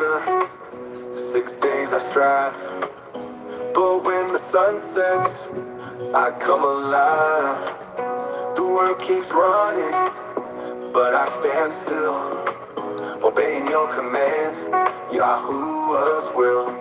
hunger, 6 days I strive. But when the sun sets, I come alive. The world keeps running, but I stand still, obeying your command, Yahuwah's will.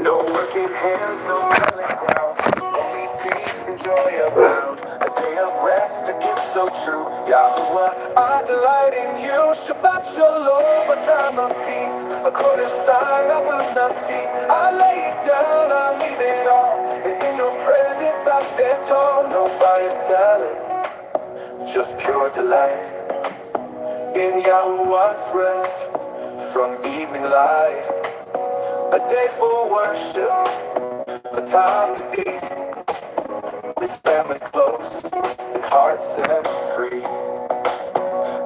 No working hands, no selling ground, only peace and joy abound. A day of rest, a gift so true, Yahuwah, I delight in you. Shabbat shalom, a time of peace, a quarter sign that will not cease. I lay it down, I leave it all, and in your presence I stand tall. No buy and selling, just pure delight in Yahuwah's rest from evening light. A day for worship, a time to be with family close and hearts set free.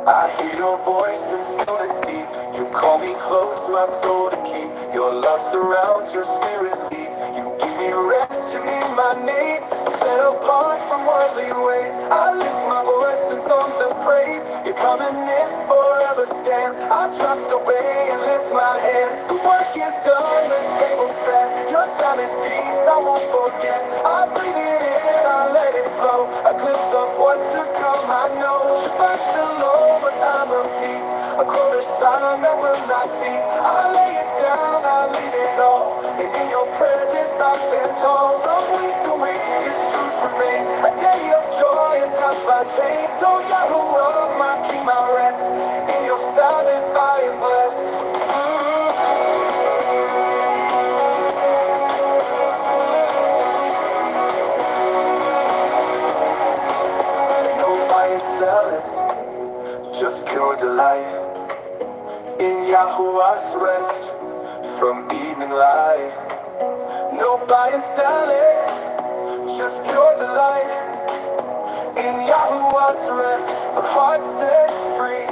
I hear your voice in stillness deep. You call me close, my soul to keep. Your love surrounds, your spirit leads. You give me rest, you meet my needs. Set apart from worldly ways, I lift my voice in songs of praise. Your covenant forever stands. I trust, obey, and lift my hands. The work is done, the table set. Your Sabbath peace I won't forget. I breathe it in, I let it flow. A glimpse of what's to come, I know. Shabbat shalom, a time of peace, a quarter sign that will not cease. I lay it down, I leave it all, and in your presence I stand tall. From week to week, this truth remains, a day of joy and touched by chains. Oh Yahuwah, my King, my rest, in your Sabbath I am blessed. No buying, selling, just pure delight in Yahuwah's rest from evening light. No buying, selling, just pure delight in Yahuwah's rest for hearts set free.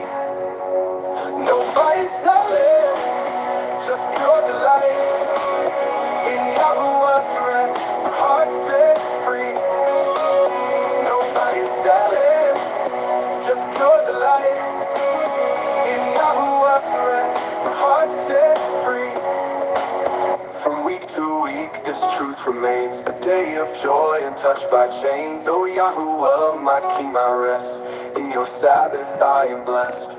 No buying, selling, just pure delight in Yahuwah's rest for hearts set free. No buying, selling, just pure delight in Yahuwah's rest for hearts set free. From week to week, this truth remains, a day of joy and touched by chains. Oh Yahuwah, my King, my rest, in your Sabbath I am blessed.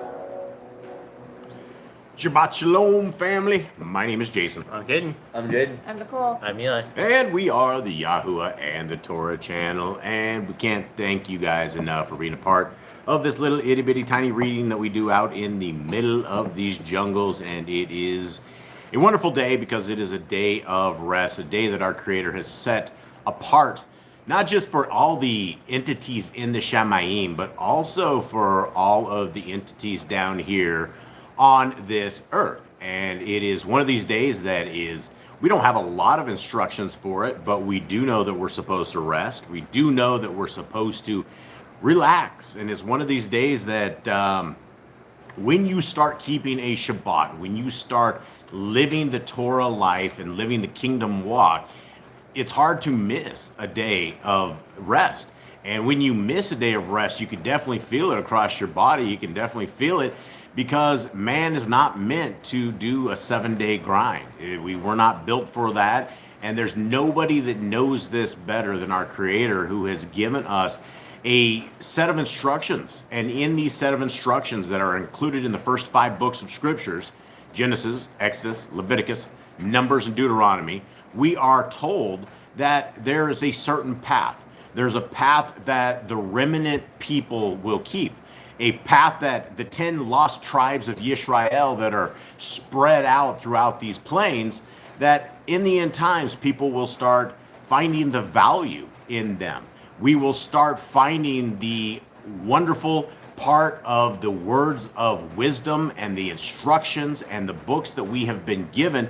Shabbat Shalom, family. My name is Jason. I'm Caden. I'm Jaden. I'm Nicole. I'm Eli. And we are the Yahuwah and the Torah channel. And we can't thank you guys enough for being a part of this little itty bitty tiny reading that we do out in the middle of these jungles. And it is a wonderful day because it is a day of rest, a day that our Creator has set apart, not just for all the entities in the Shamayim, but also for all of the entities down here on this earth. And it is one of these days that is, we don't have a lot of instructions for it, but we do know that we're supposed to rest. We do know that we're supposed to relax. And it's one of these days that when you start keeping a Shabbat, when you start living the Torah life and living the kingdom walk, it's hard to miss a day of rest. And when you miss a day of rest, you can definitely feel it across your body. You can definitely feel it because man is not meant to do a 7-day grind. We were not built for that. And there's nobody that knows this better than our Creator, who has given us a set of instructions. And in these set of instructions that are included in the first 5 books of Scriptures, Genesis, Exodus, Leviticus, Numbers, and Deuteronomy, we are told that there is a certain path. There's a path that the remnant people will keep. A path that the 10 lost tribes of Yisrael that are spread out throughout these plains, that in the end times, people will start finding the value in them. We will start finding the wonderful part of the words of wisdom and the instructions and the books that we have been given.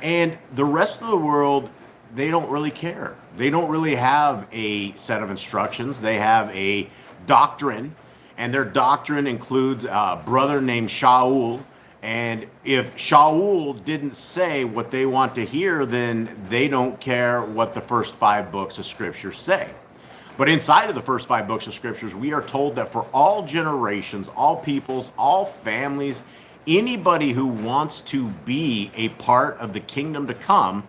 And the rest of the world, they don't really care. They don't really have a set of instructions. They have a doctrine, and their doctrine includes a brother named Shaul. And if Shaul didn't say what they want to hear, then they don't care what the first 5 books of Scripture say. But inside of the first 5 books of Scriptures, we are told that for all generations, all peoples, all families anybody who wants to be a part of the kingdom to come,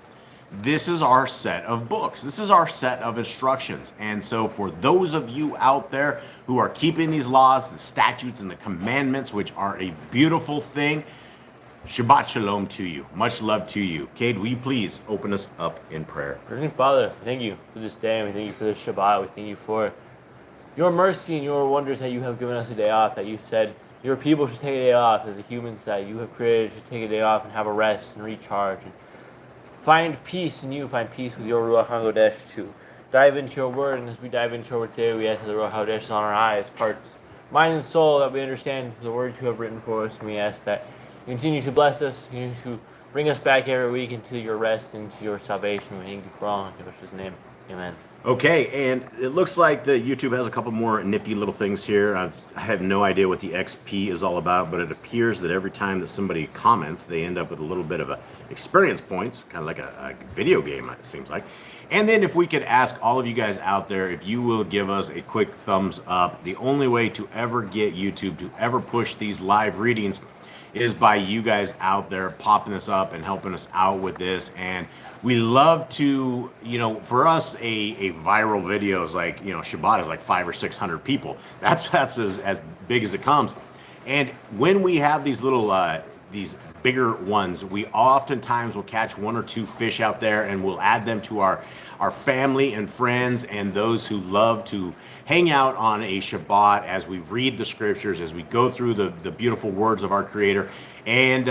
this is our set of books. This is our set of instructions. And so for those of you out there who are keeping these laws, the statutes, and the commandments, which are a beautiful thing, Shabbat Shalom to you. Much love to you. Cade, will you please open us up in prayer? Heavenly Father, we thank you for this day, and we thank you for this Shabbat. We thank you for your mercy and your wonders that you have given us a day off, that you said your people should take a day off, that the humans that you have created should take a day off and have a rest and recharge and find peace in you, find peace with your Ruach HaKodesh to dive into your word. And as we dive into your word today, we ask that the Ruach HaKodesh is on our eyes, hearts, mind, and soul, that we understand the words you have written for us. And we ask that you continue to bless us, continue to bring us back every week into your rest, into your salvation. We thank you for all. In Yahushua's name, amen. Okay, and it looks like the YouTube has a couple more nifty little things here. I have no idea what the XP is all about, but it appears that every time that somebody comments, they end up with a little bit of a experience points, kind of like a video game, it seems like. And then if we could ask all of you guys out there, if you will give us a quick thumbs up. The only way to ever get YouTube to ever push these live readings is by you guys out there popping this up and helping us out with this. And we love to, for us, a viral video is like, Shabbat is like 500 or 600 people. That's as big as it comes. And when we have these little, these bigger ones, we oftentimes will catch one or two fish out there, and we'll add them to our family and friends and those who love to hang out on a Shabbat as we read the scriptures, as we go through the beautiful words of our Creator. And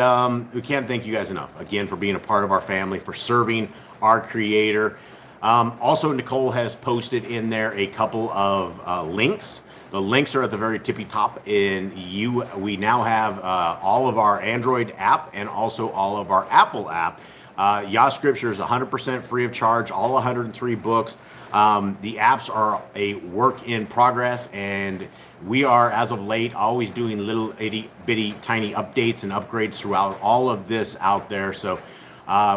we can't thank you guys enough, again, for being a part of our family, for serving our Creator. Also, Nicole has posted in there a couple of links. The links are at the very tippy top. We now have all of our Android app and also all of our Apple app. Yah Scriptures 100% free of charge, all 103 books. The apps are a work in progress, and we are, as of late, always doing little itty bitty tiny updates and upgrades throughout all of this out there. So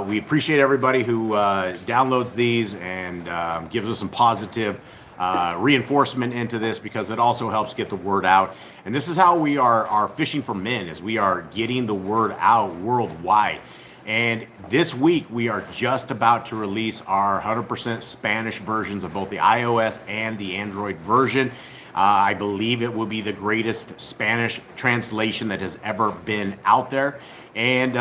we appreciate everybody who downloads these and gives us some positive reinforcement into this, because it also helps get the word out. And this is how we are fishing for men, as we are getting the word out worldwide. And this week we are just about to release our 100% Spanish versions of both the iOS and the Android version. I believe it will be the greatest Spanish translation that has ever been out there. And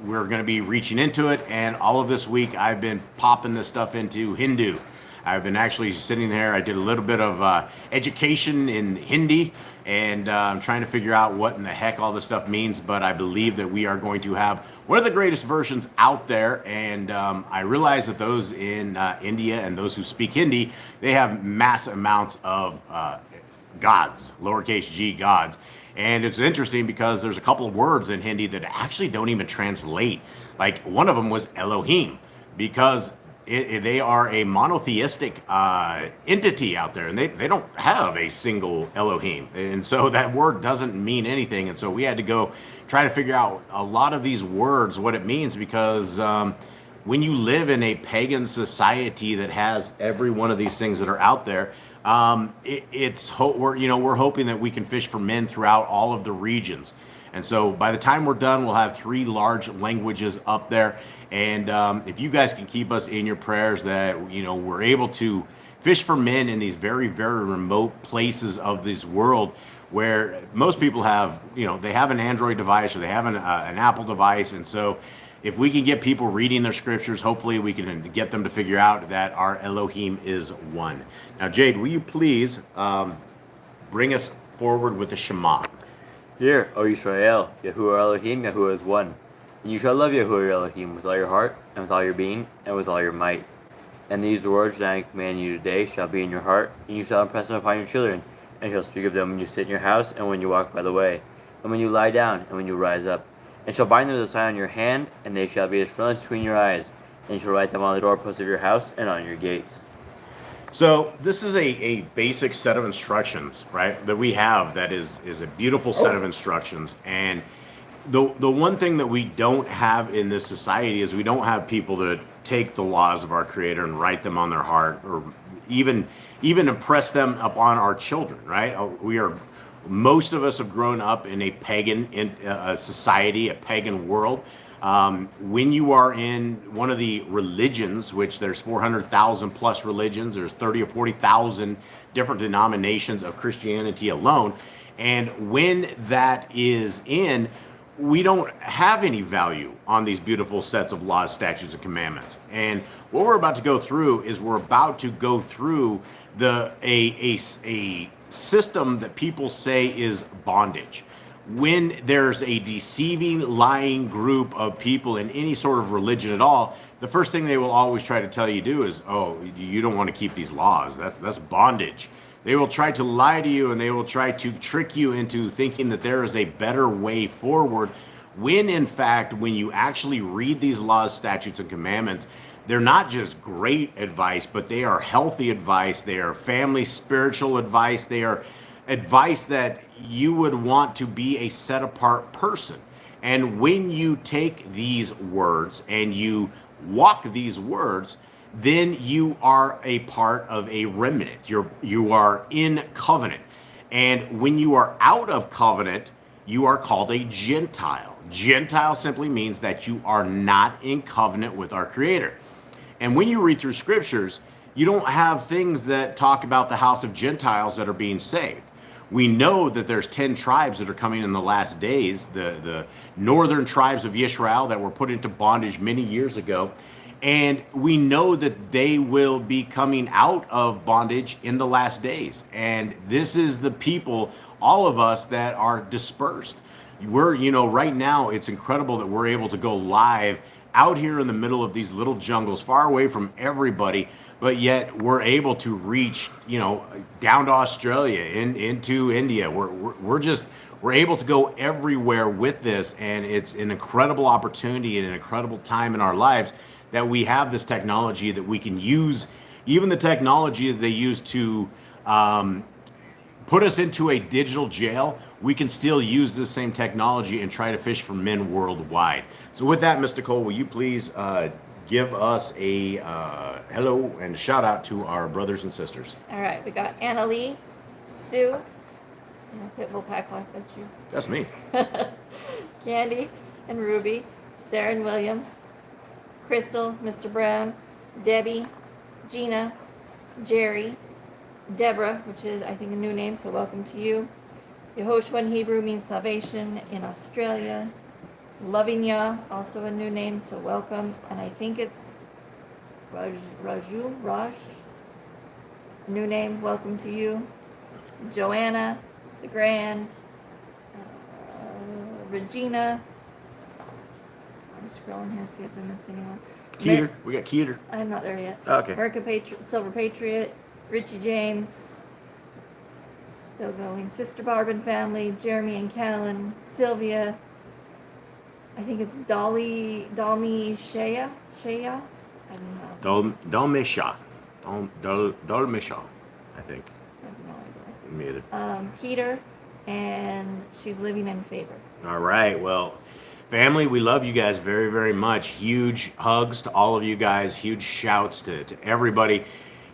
we're going to be reaching into it. And all of this week I've been popping this stuff into Hindu. I've been actually sitting there. I did a little bit of education in Hindi, and I'm trying to figure out what in the heck all this stuff means. But I believe that we are going to have one of the greatest versions out there. And I realize that those in India and those who speak Hindi, they have mass amounts of gods, lowercase g gods. And it's interesting because there's a couple of words in Hindi that actually don't even translate. Like one of them was Elohim, because they are a monotheistic entity out there, and they don't have a single Elohim. And so that word doesn't mean anything. And so we had to go try to figure out a lot of these words, what it means, because when you live in a pagan society that has every one of these things that are out there, we're hoping that we can fish for men throughout all of the regions. And so by the time we're done, we'll have 3 large languages up there. And if you guys can keep us in your prayers, that we're able to fish for men in these very, very remote places of this world, where most people have, they have an Android device or they have an Apple device. And so if we can get people reading their scriptures, hopefully we can get them to figure out that our Elohim is one. Now, Jade, will you please bring us forward with the Shema? Hear, O Yisrael, Yahuwah Elohim, Yahuwah is one. And you shall love Yahuwah your Elohim with all your heart, and with all your being, and with all your might. And these words that I command you today shall be in your heart, and you shall impress them upon your children, and shall speak of them when you sit in your house, and when you walk by the way, and when you lie down, and when you rise up. And shall bind them as a sign on your hand, and they shall be as frontlets between your eyes. And you shall write them on the doorposts of your house, and on your gates. So this is a basic set of instructions, right, that we have that is a beautiful set of instructions. And the one thing that we don't have in this society is we don't have people that take the laws of our Creator and write them on their heart, or even impress them upon our children, right? We are Most of us have grown up in a pagan society, a pagan world. When you are in one of the religions, which there's 400,000 plus religions, there's 30 or 40,000 different denominations of Christianity alone. And when that is in, we don't have any value on these beautiful sets of laws, statutes, and commandments. And what we're about to go through is we're about to go through a system that people say is bondage. When there's a deceiving, lying group of people in any sort of religion at all, the first thing they will always try to tell you to do is, oh, you don't want to keep these laws. That's bondage. They will try to lie to you, and they will try to trick you into thinking that there is a better way forward, when in fact, when you actually read these laws, statutes, and commandments, they're not just great advice, but they are healthy advice. They are family spiritual advice. They are advice that you would want to be a set apart person. And when you take these words and you walk these words, then you are a part of a remnant. You are in covenant. And when you are out of covenant, you are called a Gentile. Gentile simply means that you are not in covenant with our Creator. And when you read through scriptures, you don't have things that talk about the house of Gentiles that are being saved. We know that there's 10 tribes that are coming in the last days, the northern tribes of Israel that were put into bondage many years ago. And we know that they will be coming out of bondage in the last days. And this is the people, all of us, that are dispersed. Right now, it's incredible that we're able to go live out here in the middle of these little jungles, far away from everybody, but yet we're able to reach, down to Australia, into India. We're able to go everywhere with this, and it's an incredible opportunity and an incredible time in our lives that we have this technology that we can use, even the technology that they use to put us into a digital jail. We can still use this same technology and try to fish for men worldwide. So with that, Mr. Cole, will you please give us a hello and a shout out to our brothers and sisters? All right, we got Anna Lee, Sue, and Pitbull Pack Life, that's you. That's me. Candy and Ruby, Sarah and William, Crystal, Mr. Brown, Debbie, Gina, Jerry, Deborah, which is, I think, a new name, so welcome to you. Yehoshua in Hebrew means salvation in Australia. Loving Yah, also a new name, so welcome. And I think it's Raj, a new name, welcome to you. Joanna, the Grand, Regina. I'm scrolling here, see if I missed anyone. Keeter, we got Keeter. I'm not there yet. Okay. Merca Silver Patriot, Richie James, still going. Sister Barb and family, Jeremy and Callan, Sylvia. I think it's Dalmi Shea. I don't know. Dalmisha, I think. I have no idea. Me either. Peter, and she's living in favor. All right. Well, family, we love you guys very, very much. Huge hugs to all of you guys. Huge shouts to everybody.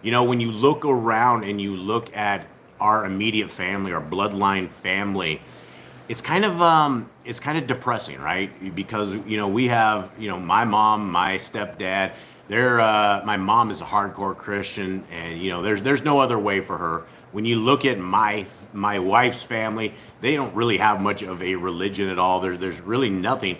When you look around and you look at our immediate family, our bloodline family, it's kind of depressing, right? Because we have my mom, my stepdad. My mom is a hardcore Christian, and there's no other way for her. When you look at my wife's family, they don't really have much of a religion at all. There's really nothing.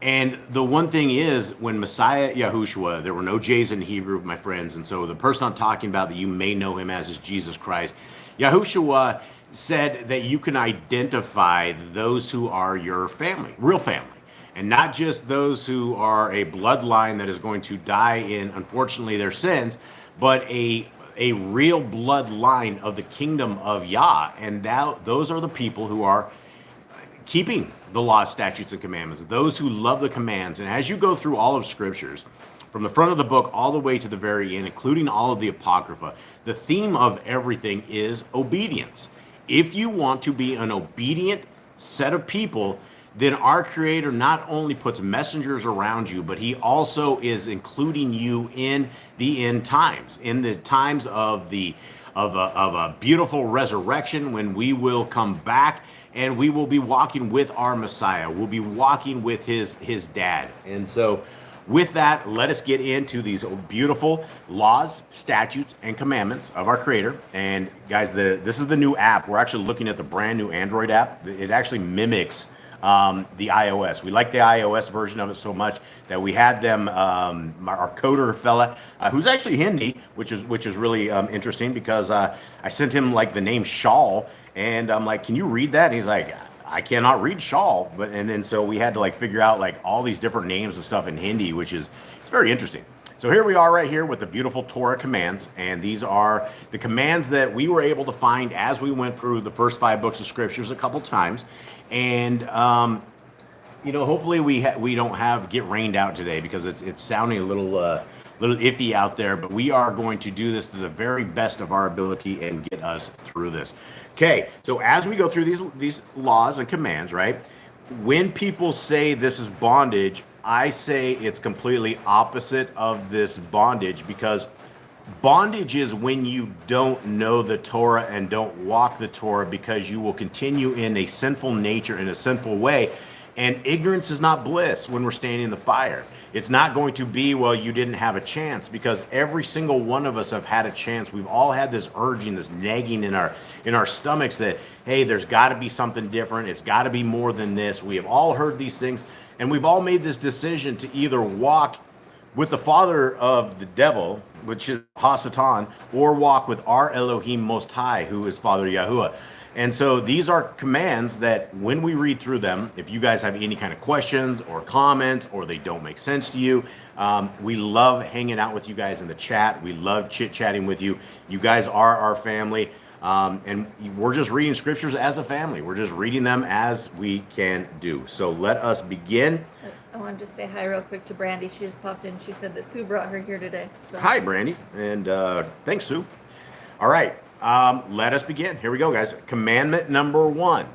And the one thing is, when Messiah Yahushua, there were no J's in Hebrew, my friends, and so the person I'm talking about that you may know him as is Jesus Christ. Yahushua said that you can identify those who are your family, real family, and not just those who are a bloodline that is going to die in, unfortunately, their sins, but a real bloodline of the kingdom of Yah. And those are the people who are keeping the law, statutes, and commandments, those who love the commands. And as you go through all of scriptures, from the front of the book all the way to the very end, including all of the Apocrypha, the theme of everything is obedience. If you want to be an obedient set of people, then our Creator not only puts messengers around you, but he also is including you in the end times, in the times of the of a beautiful resurrection when we will come back and we will be walking with our Messiah. We'll be walking with his dad. And so with that, let us get into these beautiful laws, statutes, and commandments of our Creator. And guys, this is the new app. We're actually looking at the brand new Android app. It actually mimics the iOS. We like the iOS version of it so much that we had them, our coder fella, who's actually Hindi, which is really interesting because I sent him like the name Shawl, and I'm like, can you read that? And he's like, I cannot read Shawl, and then so we had to like figure out like all these different names and stuff in Hindi, which is it's very interesting. So here we are right here with the beautiful Torah commands, and these are the commands that we were able to find as we went through the first 5 books of Scriptures a couple times, and hopefully we don't get rained out today because it's sounding a little iffy out there, but we are going to do this to the very best of our ability and get us through this. Okay, so as we go through these laws and commands, right? When people say this is bondage, I say it's completely opposite of this bondage, because bondage is when you don't know the Torah and don't walk the Torah, because you will continue in a sinful nature, in a sinful way. And ignorance is not bliss when we're standing in the fire. It's not going to be, well, you didn't have a chance, because every single one of us have had a chance. We've all had this urging, this nagging in our stomachs that, hey, there's got to be something different. It's got to be more than this. We have all heard these things, and we've all made this decision to either walk with the father of the devil, which is Hasatan, or walk with our Elohim Most High, who is Father Yahuwah. And so these are commands that when we read through them, if you guys have any kind of questions or comments, or they don't make sense to you, we love hanging out with you guys in the chat. We love chit-chatting with you. You guys are our family. And we're just reading Scriptures as a family. We're just reading them as we can do. So let us begin. I wanted to say hi real quick to Brandy. She just popped in. She said that Sue brought her here today. So. Hi, Brandy. And thanks, Sue. All right. Let us begin. Here we go, guys. Commandment number 1,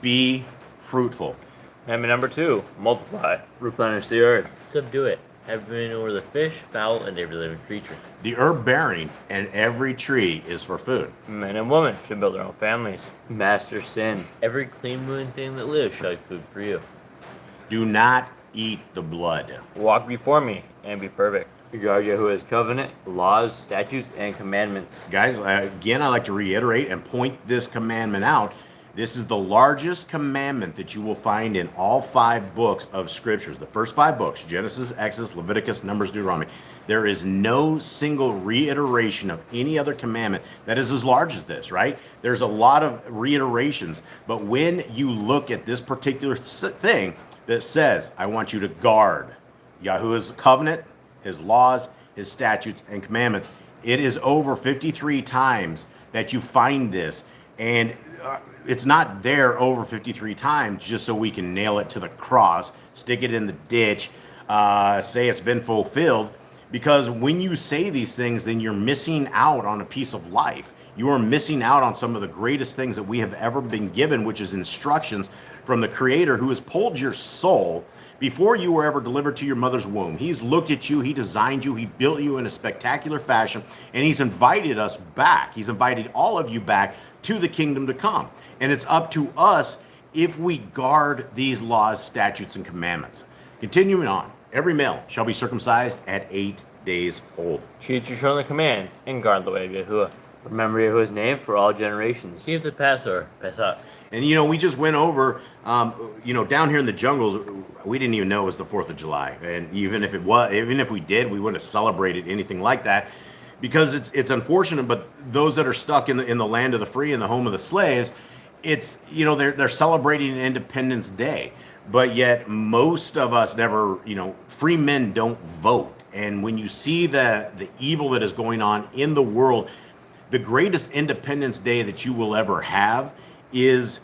be fruitful. Commandment number 2, multiply, replenish the earth, subdue it, have dominion over the fish, fowl, and every living creature. The herb bearing and every tree is for food. Men and women should build their own families. Master sin, every clean moving thing that lives shall be food for you. Do not eat the blood. Walk before me and be perfect. Regard Yahuwah's covenant, laws, statutes, and commandments. Guys, again, I like to reiterate and point this commandment out. This is the largest commandment that you will find in all 5 books of Scriptures. The first 5 books, Genesis, Exodus, Leviticus, Numbers, Deuteronomy. There is no single reiteration of any other commandment that is as large as this, right? There's a lot of reiterations, but when you look at this particular thing that says, I want you to guard Yahuwah's covenant, his laws, his statutes, and commandments, it is over 53 times that you find this, and it's not there over 53 times just so we can nail it to the cross, stick it in the ditch, say it's been fulfilled, because when you say these things, then you're missing out on a piece of life. You are missing out on some of the greatest things that we have ever been given, which is instructions from the Creator, who has pulled your soul before you were ever delivered to your mother's womb. He's looked at you, he designed you, he built you in a spectacular fashion, and he's invited us back. He's invited all of you back to the kingdom to come. And it's up to us if we guard these laws, statutes, and commandments. Continuing on, every male shall be circumcised at 8 days old. Teach your children the commands and guard the way of Yahuwah. Remember Yahuwah's name for all generations. Keep the Passover, Basada. And we just went over, down here in the jungles, we didn't even know it was the 4th of July. And even if we did, we wouldn't have celebrated anything like that, because it's unfortunate. But those that are stuck in the land of the free and the home of the slaves, it's, they're celebrating Independence Day. But yet most of us never, free men don't vote. And when you see the evil that is going on in the world, the greatest Independence Day that you will ever have is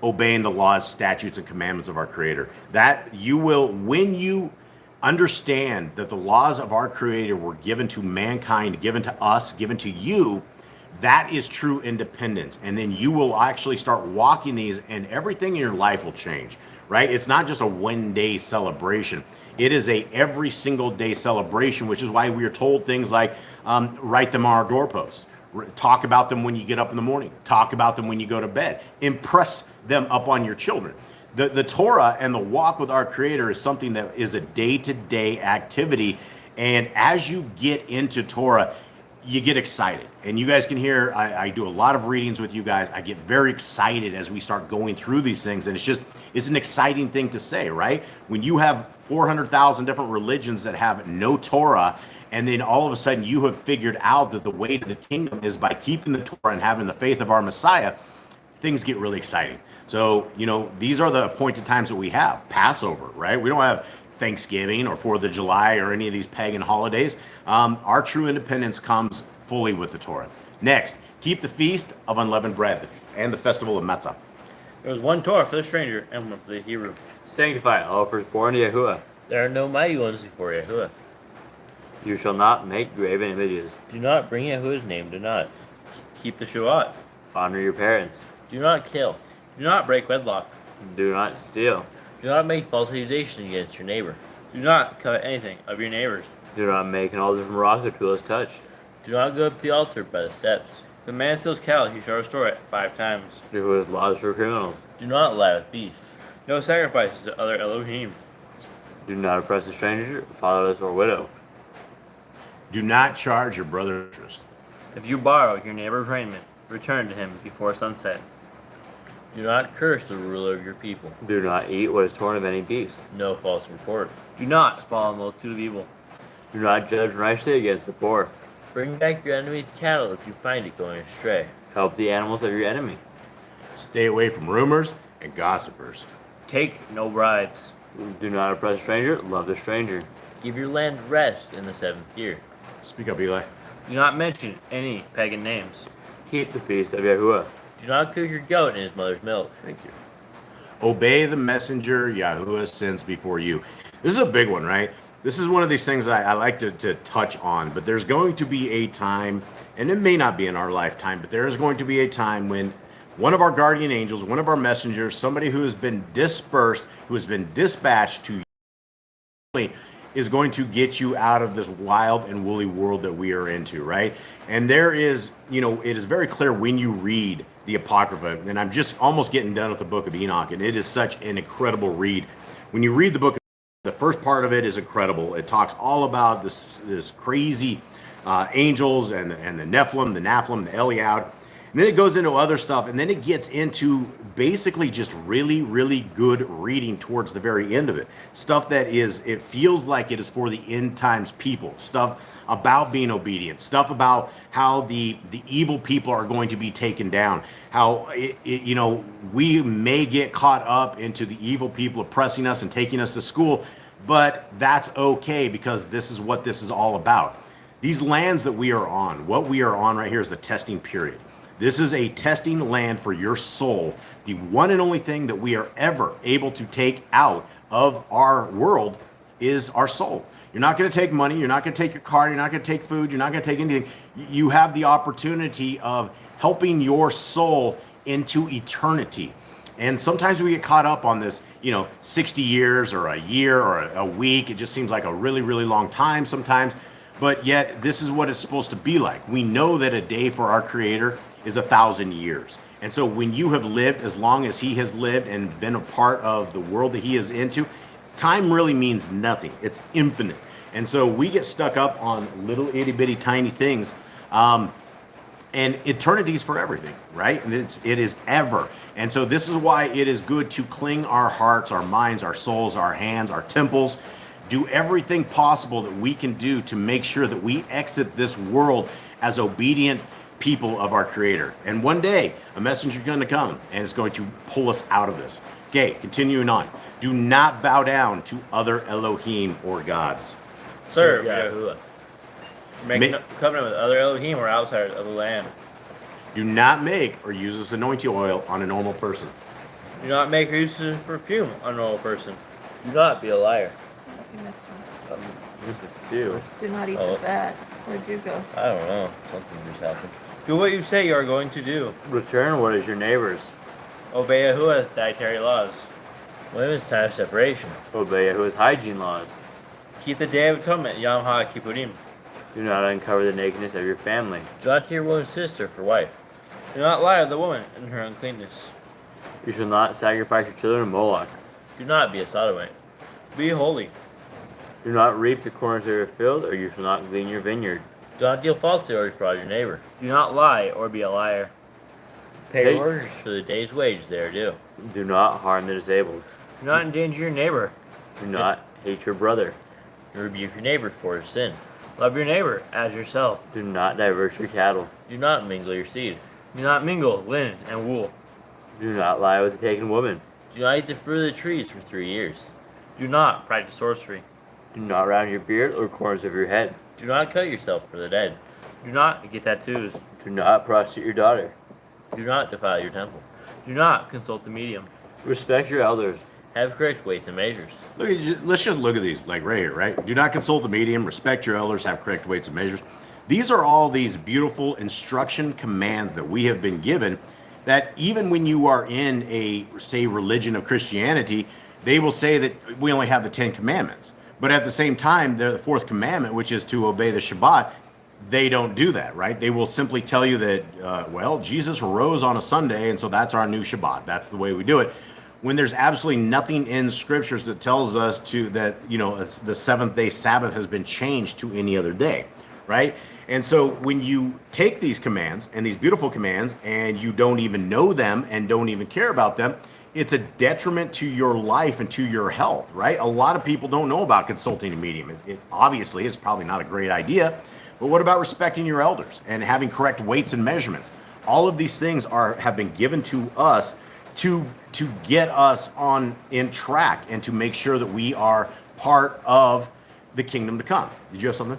obeying the laws, statutes, and commandments of our Creator. That you will, when you understand that the laws of our Creator were given to mankind, given to us, given to you, that is true independence. And then you will actually start walking these, and everything in your life will change, right? It's not just a one-day celebration. It is a every single day celebration, which is why we are told things like, write them on our doorposts, Talk about them when you get up in the morning. Talk about them when you go to bed. Impress them upon your children. The Torah and the walk with our Creator is something that is a day-to-day activity. And as you get into Torah, you get excited. And you guys can hear, I do a lot of readings with you guys. I get very excited as we start going through these things. And it's an exciting thing to say, right? When you have 400,000 different religions that have no Torah, and then all of a sudden you have figured out that the way to the kingdom is by keeping the Torah and having the faith of our Messiah, things get really exciting. So, these are the appointed times that we have. Passover, right? We don't have Thanksgiving or 4th of July or any of these pagan holidays. Our true independence comes fully with the Torah. Next, keep the feast of unleavened bread and the festival of Matzah. There was one Torah for the stranger and one for the Hebrew. Sanctify all firstborn to Yahuwah. There are no mighty ones before Yahuwah. You shall not make graven images. Do not bring Yahuwah's name. Do not keep the Shabbat. Honor your parents. Do not kill. Do not break wedlock. Do not steal. Do not make false accusations against your neighbor. Do not covet anything of your neighbor's. Do not make an altar from rock or tool is touched. Do not go up to the altar by the steps. If a man steals cattle, he shall restore it 5 times. Yahuwah's laws for criminals. Do not lie with beasts. No sacrifices to other Elohim. Do not oppress a stranger, fatherless, or widow. Do not charge your brother interest. If you borrow your neighbor's raiment, return to him before sunset. Do not curse the ruler of your people. Do not eat what is torn of any beast. No false report. Do not spoil a multitude of evil. Do not judge righteously against the poor. Bring back your enemy's cattle if you find it going astray. Help the animals of your enemy. Stay away from rumors and gossipers. Take no bribes. Do not oppress a stranger, love the stranger. Give your land rest in the 7th year. Speak up, Eli. Do not mention any pagan names. Keep the feast of Yahuwah. Do not cook your goat in his mother's milk. Thank you. Obey the messenger Yahuwah sends before you. This is a big one, right? This is one of these things that I like to touch on, but there's going to be a time, and it may not be in our lifetime, but there is going to be a time when one of our guardian angels, one of our messengers, somebody who has been dispersed, who has been dispatched to you, is going to get you out of this wild and woolly world that we are into, right? And there is, it is very clear when you read the Apocrypha, and I'm just almost getting done with the book of Enoch, and it is such an incredible read. When you read the book, the first part of it is incredible. It talks all about this crazy angels and the Nephilim, the Eliad. And then it goes into other stuff, and then it gets into basically just really, really good reading towards the very end of it. Stuff that it feels like it is for the end times people. Stuff about being obedient. Stuff about how the evil people are going to be taken down. How, we may get caught up into the evil people oppressing us and taking us to school, but that's okay because this is what this is all about. These lands that we are on, what we are on right here is the testing period. This is a testing land for your soul. The one and only thing that we are ever able to take out of our world is our soul. You're not going to take money. You're not going to take your car. You're not going to take food. You're not going to take anything. You have the opportunity of helping your soul into eternity. And sometimes we get caught up on this, 60 years or a year or a week. It just seems like a really, really long time sometimes. But yet this is what it's supposed to be like. We know that a day for our Creator is 1,000 years. And so when you have lived as long as he has lived and been a part of the world that he is into, time really means nothing. It's infinite. And so we get stuck up on little itty bitty tiny things. And eternity's for everything, right? And it is ever. And so this is why it is good to cling our hearts, our minds, our souls, our hands, our temples, do everything possible that we can do to make sure that we exit this world as obedient people of our Creator. And one day, a messenger is going to come and it's going to pull us out of this. Okay, continuing on. Do not bow down to other Elohim or gods. Serve Yahuwah. Make no covenant with other Elohim or outsiders of the land. Do not make or use this anointing oil on a normal person. Do not make or use this perfume on a normal person. Do not be a liar. You missed one. Just a few. Do not eat the fat. Where'd you go? I don't know. Something just happened. Do what you say you are going to do. Return what is your neighbor's. Obey Yahuwah's dietary laws. Women's time of separation. Obey Yahuwah's hygiene laws. Keep the Day of Atonement, Yom HaKippurim. Do not uncover the nakedness of your family. Do not take your woman's sister for wife. Do not lie of the woman in her uncleanness. You shall not sacrifice your children to Moloch. Do not be a sodomite. Be holy. Do not reap the corners of your field, or you shall not glean your vineyard. Do not deal falsely or defraud your neighbor. Do not lie or be a liar. Pay Hey. your workers for the day's wage they are due. Do not harm the disabled. Do not endanger your neighbor. Do not hate your brother. Rebuke your neighbor for his sin. Love your neighbor as yourself. Do not divert your cattle. Do not mingle your seed. Do not mingle linen and wool. Do not lie with a taken woman. Do not eat the fruit of the trees for 3 years. Do not practice sorcery. Do not round your beard or corners of your head. Do not cut yourself for the dead. Do not get tattoos. Do not prostitute your daughter. Do not defile your temple. Do not consult the medium. Respect your elders. Have correct weights and measures. Let's just look at these, like right here, right? Do not consult the medium, respect your elders, have correct weights and measures. These are all these beautiful instruction commands that we have been given, that even when you are in a, say, religion of Christianity, they will say that we only have the 10 commandments. But at the same time, the fourth commandment, which is to obey the Shabbat, they don't do that, right? They will simply tell you that, well, Jesus rose on a Sunday, and so that's our new Shabbat. That's the way we do it. When there's absolutely nothing in Scriptures that tells us that, the seventh day Sabbath has been changed to any other day, right? And so when you take these commands and these beautiful commands and you don't even know them and don't even care about them, it's a detriment to your life and to your health, right? A lot of people don't know about consulting a medium. It obviously is probably not a great idea, but what about respecting your elders and having correct weights and measurements? All of these things have been given to us to get us in track and to make sure that we are part of the kingdom to come. Did you have something?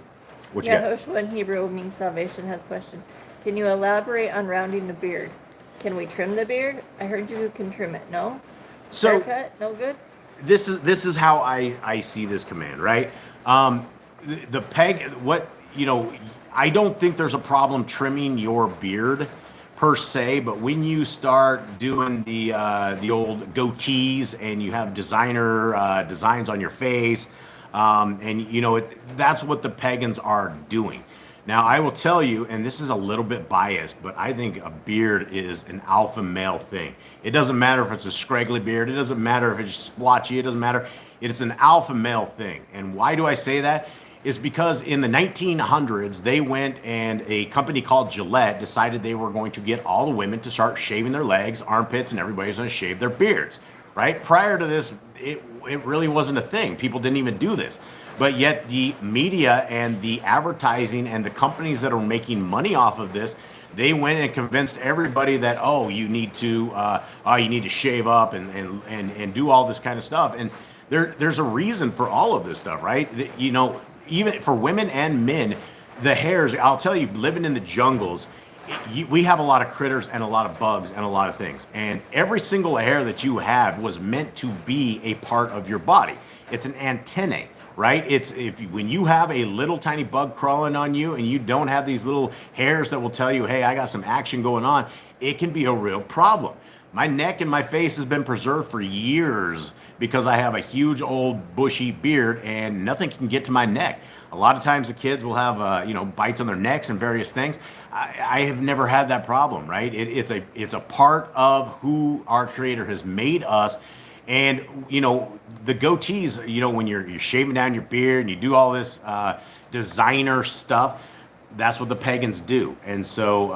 What you got? Yahushua in Hebrew means salvation has a question. Can you elaborate on rounding the beard? Can we trim the beard? I heard you can trim it. No? So Haircut? No good? this is how I see this command, right? The peg, I don't think there's a problem trimming your beard per se, but when you start doing the old goatees and you have designer designs on your face, that's what the pagans are doing. Now, I will tell you, and this is a little bit biased, but I think a beard is an alpha male thing. It doesn't matter if it's a scraggly beard. It doesn't matter if it's splotchy. It doesn't matter. It's an alpha male thing. And why do I say that? Is because in the 1900s, they went and a company called Gillette decided they were going to get all the women to start shaving their legs, armpits, and everybody's going to shave their beards, right? Prior to this, it really wasn't a thing. People didn't even do this. But yet the media and the advertising and the companies that are making money off of this, they went and convinced everybody that, you need to shave up and do all this kind of stuff. And there's a reason for all of this stuff, right? Even for women and men, the hairs, I'll tell you, living in the jungles, we have a lot of critters and a lot of bugs and a lot of things. And every single hair that you have was meant to be a part of your body. It's an antennae, right? When you have a little tiny bug crawling on you and you don't have these little hairs that will tell you, hey, I got some action going on, it can be a real problem. My neck and my face has been preserved for years because I have a huge old bushy beard and nothing can get to my neck. A lot of times the kids will have bites on their necks and various things. I have never had that problem, right? It's a part of who our Creator has made us. And the goatees, when you're shaving down your beard and you do all this designer stuff, that's what the pagans do. And so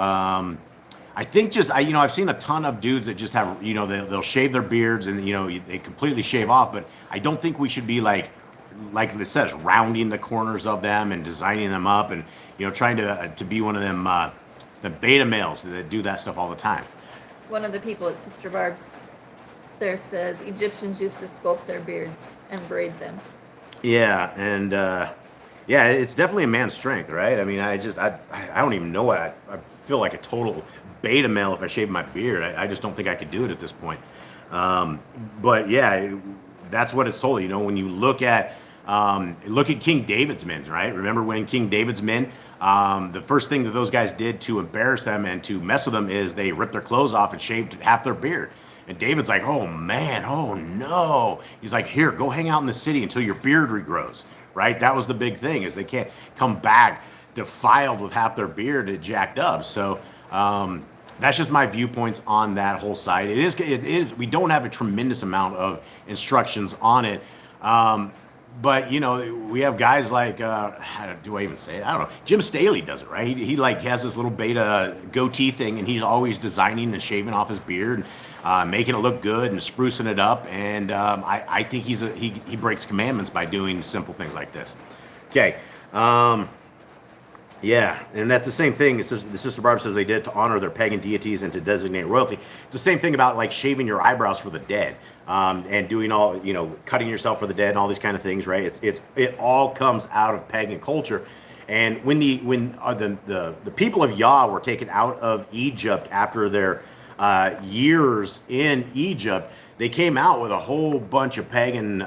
I think I've seen a ton of dudes that just have, they'll shave their beards and, they completely shave off. But I don't think we should be like it says, rounding the corners of them and designing them up and, trying to be one of them, the beta males that do that stuff all the time. One of the people at Sister Barb's there says Egyptians used to sculpt their beards and braid them. Yeah, and it's definitely a man's strength, right? I mean, I don't even know what I feel like a total beta male if I shave my beard. I just don't think I could do it at this point. But yeah, that's what it's told. When you look at King David's men, right? Remember when King David's men, the first thing that those guys did to embarrass them and to mess with them is they ripped their clothes off and shaved half their beard. And David's like, oh man, oh no. He's like, here, go hang out in the city until your beard regrows, right? That was the big thing, is they can't come back defiled with half their beard, it jacked up. So that's just my viewpoints on that whole side. It is. We don't have a tremendous amount of instructions on it. But you know, we have guys like how do I even say it? I don't know. Jim Staley does it, right? He like has this little beta goatee thing, and he's always designing and shaving off his beard, making it look good and sprucing it up. And I think he breaks commandments by doing simple things like this. Okay. Yeah, and that's the same thing. It's just, the Sister Barbara says they did to honor their pagan deities and to designate royalty. It's the same thing about like shaving your eyebrows for the dead, and doing all, you know, cutting yourself for the dead and all these kind of things, right? It all comes out of pagan culture. And when the people of Yah were taken out of Egypt after their years in Egypt, they came out with a whole bunch of pagan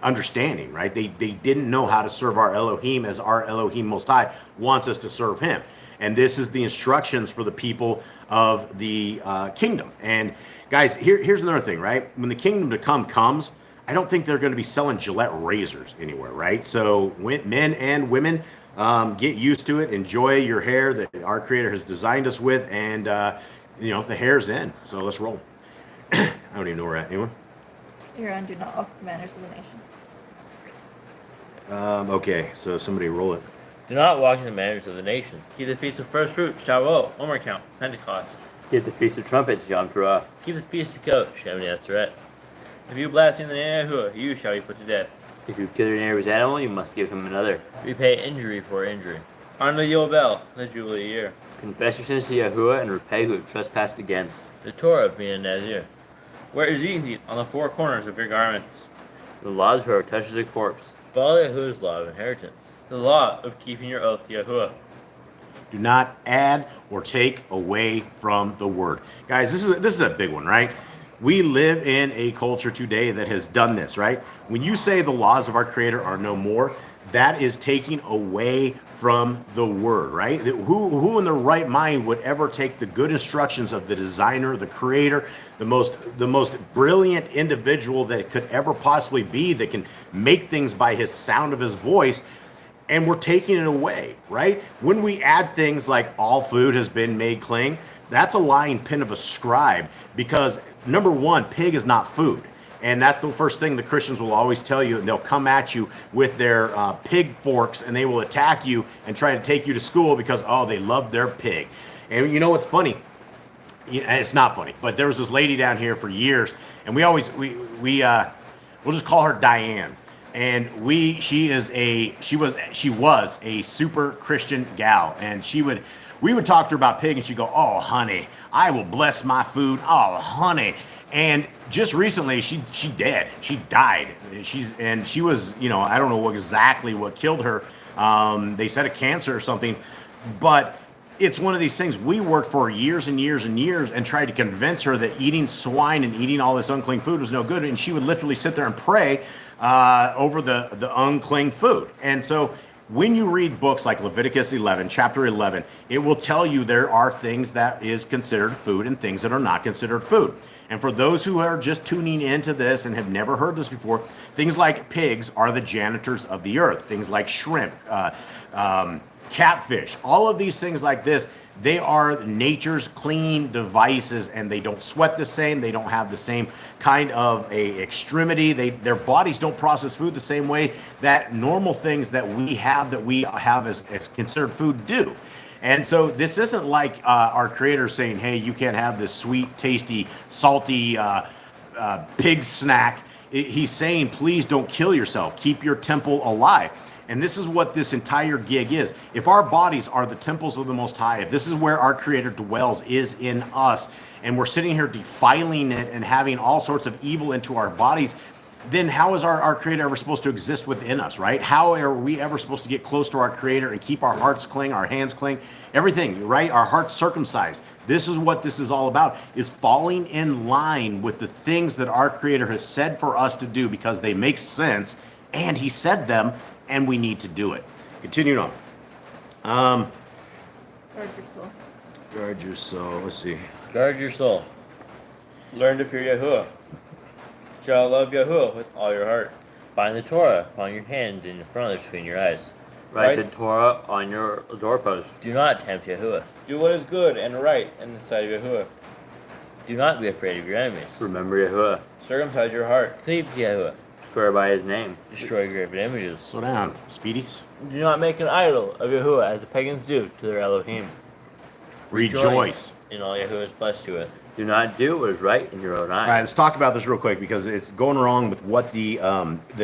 understanding, right? They didn't know how to serve our Elohim as our Elohim Most High wants us to serve him. And this is the instructions for the people of the kingdom. And guys, here's another thing, right? When the kingdom to come comes, I don't think they're going to be selling Gillette razors anywhere, right? So men and women, get used to it. Enjoy your hair that our Creator has designed us with. And, you know, the hair's in. So let's roll. I don't even know where we're at. Anyone? You're on do not walk the manners of the nation. Okay, so somebody roll it. Do not walk in the manners of the nation. Keep the feast of first fruits, Shavuot, Omer count, Pentecost. Keep the Feast of Trumpets, Yom Teruah. Keep the feast of Kodesh, Shemini Atzeret. If you blaspheme the name of Yahuwah, you shall be put to death. If you kill your neighbor's animal, you must give him another. Repay injury for injury. Honor the Yobel, the Jubilee year. Confess your sins to Yahuwah and repay who have trespassed against. The Torah of being a Nazir. Wear Ezekiel on the four corners of your garments. The laws whoever touches a corpse. Follow Yahuwah's law of inheritance. The law of keeping your oath to Yahuwah. Do not add or take away from the word. Guys, this is a big one, right? We live in a culture today that has done this, right? When you say the laws of our Creator are no more, that is taking away from the word, right? Who in their right mind would ever take the good instructions of the designer, the creator, the most brilliant individual that could ever possibly be, that can make things by his sound of his voice, and we're taking it away, right? When we add things like all food has been made clean, that's a lying pen of a scribe, because number one, pig is not food. And that's the first thing the Christians will always tell you, and they'll come at you with their pig forks, and they will attack you and try to take you to school because, oh, they love their pig. And you know what's funny? It's not funny, but there was this lady down here for years, and we'll just call her Diane. And she was a super Christian gal, and we would talk to her about pig, and she'd go, "Oh, honey, I will bless my food. Oh, honey." And just recently, she died. She was, you know, I don't know exactly what killed her. They said a cancer or something, but it's one of these things. We worked for years and years and years and tried to convince her that eating swine and eating all this unclean food was no good, and she would literally sit there and pray over the unclean food. And so when you read books like Leviticus 11, chapter 11, it will tell you there are things that is considered food and things that are not considered food. And for those who are just tuning into this and have never heard this before, things like pigs are the janitors of the earth. Things like shrimp, catfish, all of these things like this, they are nature's clean devices, and they don't sweat the same. They don't have the same kind of a extremity. Their bodies don't process food the same way that normal things that we have as considered food do. And so this isn't like our Creator saying, hey, you can't have this sweet, tasty, salty pig snack. He's saying, please don't kill yourself. Keep your temple alive. And this is what this entire gig is. If our bodies are the temples of the Most High, if this is where our Creator dwells, is in us, and we're sitting here defiling it and having all sorts of evil into our bodies, then how is our Creator ever supposed to exist within us, right? How are we ever supposed to get close to our Creator and keep our hearts clean, our hands clean, everything, right? Our hearts circumcised. This is what this is all about, is falling in line with the things that our Creator has said for us to do, because they make sense, and He said them, and we need to do it. Continuing on. Guard your soul. Guard your soul. Let's see. Guard your soul. Learn to fear Yahuwah. Shall love Yahuwah with all your heart. Bind the Torah upon your hand and in front of it between your eyes. Write the Torah on your doorpost. Do not tempt Yahuwah. Do what is good and right in the sight of Yahuwah. Do not be afraid of your enemies. Remember Yahuwah. Circumcise your heart. Cleave to Yahuwah. Swear by his name. Destroy graven images. Slow down, Speedies. Do not make an idol of Yahuwah as the pagans do to their Elohim. Rejoice. In all Yahuwah is blessed you with. Do not do what is right in your own eyes. All right, let's talk about this real quick because it's going wrong with what the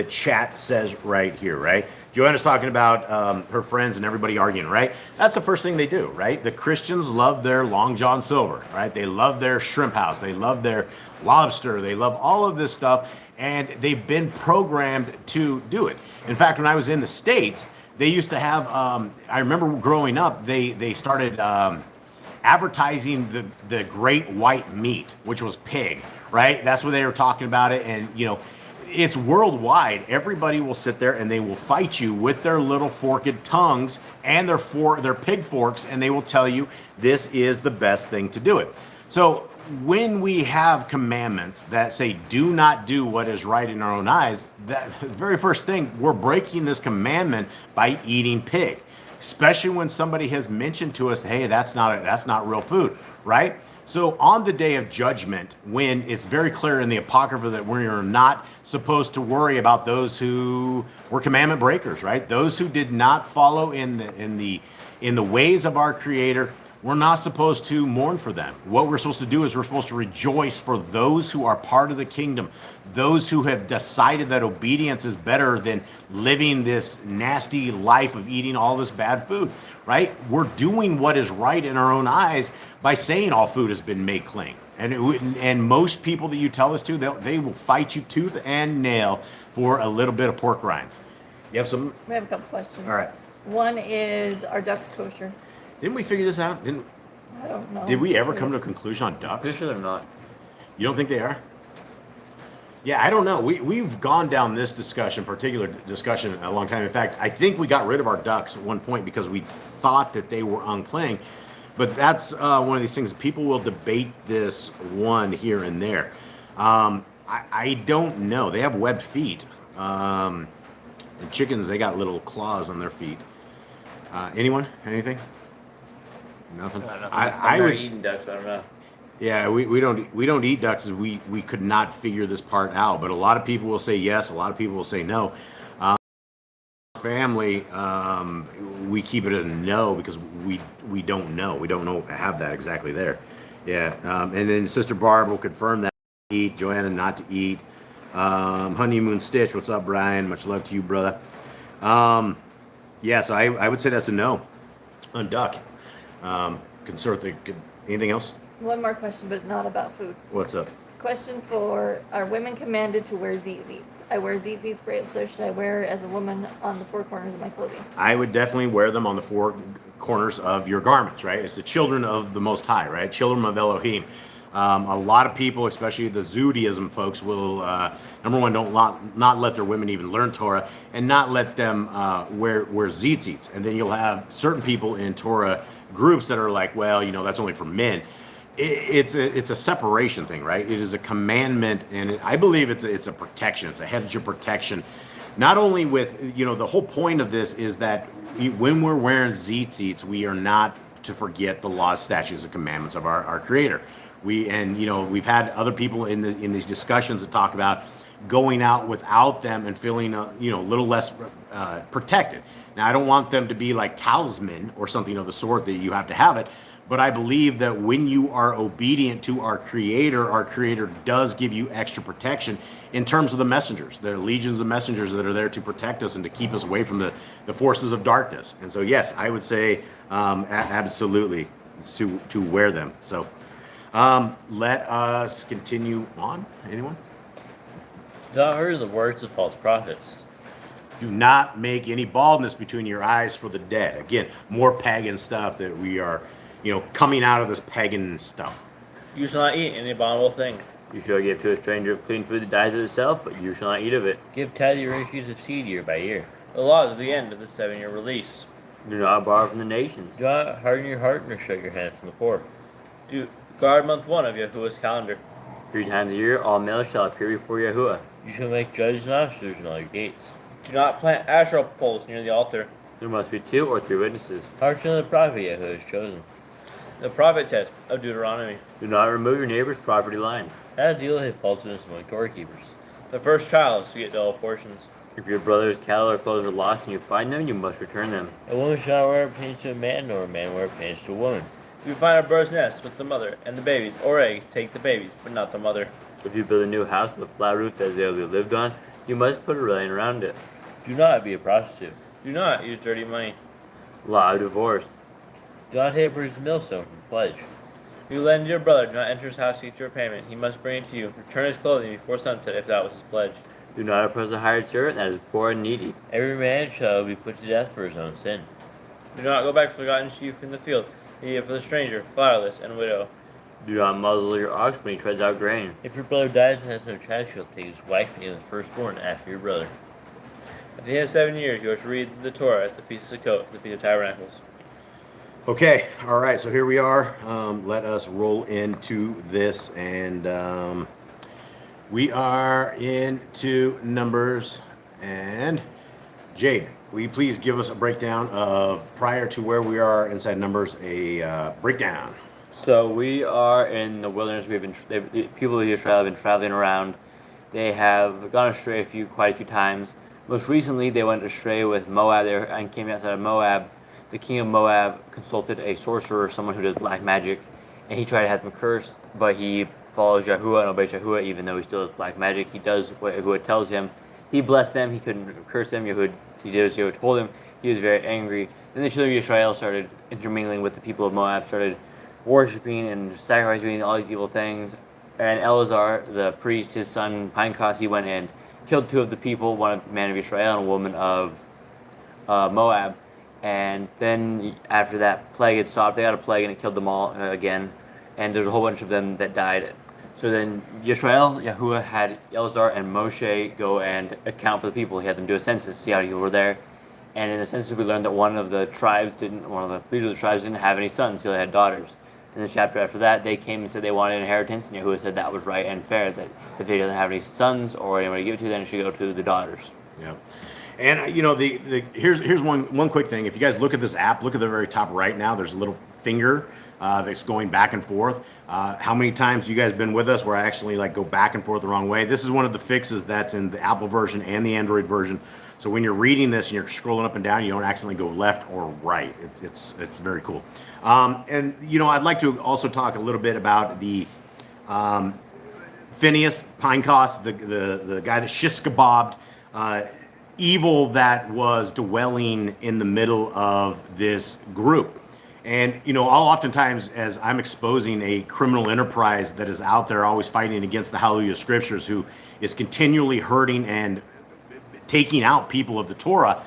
chat says right here, right? Joanna's talking about her friends and everybody arguing, right? That's the first thing they do, right? The Christians love their Long John Silver, right? They love their shrimp house. They love their lobster. They love all of this stuff, and they've been programmed to do it. In fact, when I was in the States, they used to have, I remember growing up, they started advertising the great white meat, which was pig, right? That's what they were talking about it. And, you know, it's worldwide. Everybody will sit there and they will fight you with their little forked tongues and their pig forks, and they will tell you this is the best thing to do it. So when we have commandments that say do not do what is right in our own eyes, that the very first thing, we're breaking this commandment by eating pig. Especially when somebody has mentioned to us, hey, that's not real food, right? So on the day of judgment, when it's very clear in the Apocrypha that we are not supposed to worry about those who were commandment breakers, right? Those who did not follow in the ways of our Creator, we're not supposed to mourn for them. What we're supposed to do is we're supposed to rejoice for those who are part of the kingdom, those who have decided that obedience is better than living this nasty life of eating all this bad food, right? We're doing what is right in our own eyes by saying all food has been made clean. And most people that you tell this to, they will fight you tooth and nail for a little bit of pork rinds. You have some? We have a couple questions. All right. One is, are ducks kosher? Didn't we figure this out? I don't know. Did we ever come to a conclusion on ducks? Pretty sure they're not. You don't think they are? Yeah, I don't know. We've gone down this particular discussion a long time. In fact, I think we got rid of our ducks at one point because we thought that they were unclean. But that's one of these things. People will debate this one here and there. I don't know. They have webbed feet. And chickens, they got little claws on their feet. Anyone? Anything? Nothing. I would eating ducks. I don't know. Yeah, we don't eat ducks. We could not figure this part out. But a lot of people will say yes. A lot of people will say no. Family, we keep it a no because we don't know. We don't know have that exactly there. Yeah, and then Sister Barb will confirm that eat. Joanna not to eat. Honeymoon Stitch, what's up, Brian? Much love to you, brother. Yeah, so I would say that's a no on duck. Anything else? One more question, but not about food. What's up? Question for, are women commanded to wear zizits? I wear zizits, bracelets, so should I wear as a woman on the four corners of my clothing? I would definitely wear them on the four corners of your garments, right? It's the children of the Most High, right? Children of Elohim. A lot of people, especially the Judaism folks, will, number one, not let their women even learn Torah and not let them wear tzitzits. And then you'll have certain people in Torah groups that are like, well, that's only for men. It's a separation thing, right? It is a commandment, and I believe it's a protection. It's a hedge of protection. Not only with, the whole point of this is that when we're wearing tzitzits, we are not to forget the laws, statutes, and commandments of our Creator. We've had other people in these discussions that talk about going out without them and feeling a little less protected. Now, I don't want them to be like talisman or something of the sort that you have to have it, but I believe that when you are obedient to our Creator does give you extra protection in terms of the messengers. There are legions of messengers that are there to protect us and to keep us away from the forces of darkness. And so, yes, I would say absolutely to wear them. So let us continue on. Anyone? Do not heard the words of false prophets. Do not make any baldness between your eyes for the dead. Again, more pagan stuff that we are, coming out of this pagan stuff. You shall not eat any abominable thing. You shall give to a stranger clean food that dies of itself, but you shall not eat of it. Give tithe your increase of seed year by year. The laws of the end of the 7-year release. Do not borrow from the nations. Do not harden your heart nor shut your hand from the poor. Do guard month 1 of Yahuwah's calendar. 3 times a year, all males shall appear before Yahuwah. You shall make judges and officers in all your gates. Do not plant Asherah poles near the altar. There must be 2 or 3 witnesses. Hearken to the prophet Yah who is chosen. The prophet test of Deuteronomy. Do not remove your neighbor's property line. How to deal with falseness among Torah keepers. The first child is to get double portions. If your brother's cattle or clothes are lost and you find them, you must return them. A woman shall not wear a pantage to a man, nor a man wear a pantage to a woman. If you find a bird's nest with the mother and the babies or eggs, take the babies, but not the mother. If you build a new house with a flat roof that is able to be lived on, you must put a railing around it. Do not be a prostitute. Do not use dirty money. Law of divorce. Do not take a person's millstone from pledge. If you lend your brother, do not enter his house to get your payment. He must bring it to you. Return his clothing before sunset if that was his pledge. Do not oppress a hired servant that is poor and needy. Every man shall be put to death for his own sin. Do not go back to forgotten sheep in the field. Leave it for the stranger, fatherless, and widow. Do not muzzle your ox when he treads out grain. If your brother dies and has no child, you shall take his wife and the firstborn after your brother. At the end of 7 years, you are to read the Torah at the Feast of Sukkot, the Feast of Tabernacles. Okay, all right, so here we are. Let us roll into this, and we are into Numbers. And Jade, will you please give us a breakdown of, prior to where we are inside Numbers, a breakdown? So we are in the wilderness. The people of Israel have been traveling around. They have gone astray quite a few times. Most recently, they went astray with Moab and came outside of Moab. The king of Moab consulted a sorcerer, someone who does black magic, and he tried to have them cursed, but he follows Yahuwah and obeys Yahuwah, even though he still does black magic. He does what Yahuwah tells him. He blessed them. He couldn't curse them. He did as Yahuwah told him. He was very angry. Then the children of Israel started intermingling with the people of Moab, started worshiping and sacrificing all these evil things. And Eleazar, the priest, his son Pinecos, he went and killed 2 of the people, one a man of Israel and a woman of Moab. And then after that plague had stopped, they got a plague and it killed them all again. And there's a whole bunch of them that died. So then Yisrael, Yahuwah had Eleazar and Moshe go and account for the people. He had them do a census, see how many people were there. And in the census we learned that one of the leaders of the tribes didn't have any sons, so they had daughters. In the chapter after that, they came and said they wanted an inheritance, and Yahuwah said that was right and fair, that if they doesn't have any sons or anyone to give it to, then it should go to the daughters. Yeah. And you know, here's one quick thing. If you guys look at this app, look at the very top right now. There's a little finger that's going back and forth. How many times you guys been with us where I actually like go back and forth the wrong way? This is one of the fixes that's in the Apple version and the Android version. So when you're reading this and you're scrolling up and down, you don't accidentally go left or right. It's very cool. And you know, I'd like to also talk a little bit about the Phineas Pinecos, the guy that shish-kebabbed, evil that was dwelling in the middle of this group. And, you know, I'll oftentimes, as I'm exposing a criminal enterprise that is out there always fighting against the Hallelujah Scriptures, who is continually hurting and taking out people of the Torah,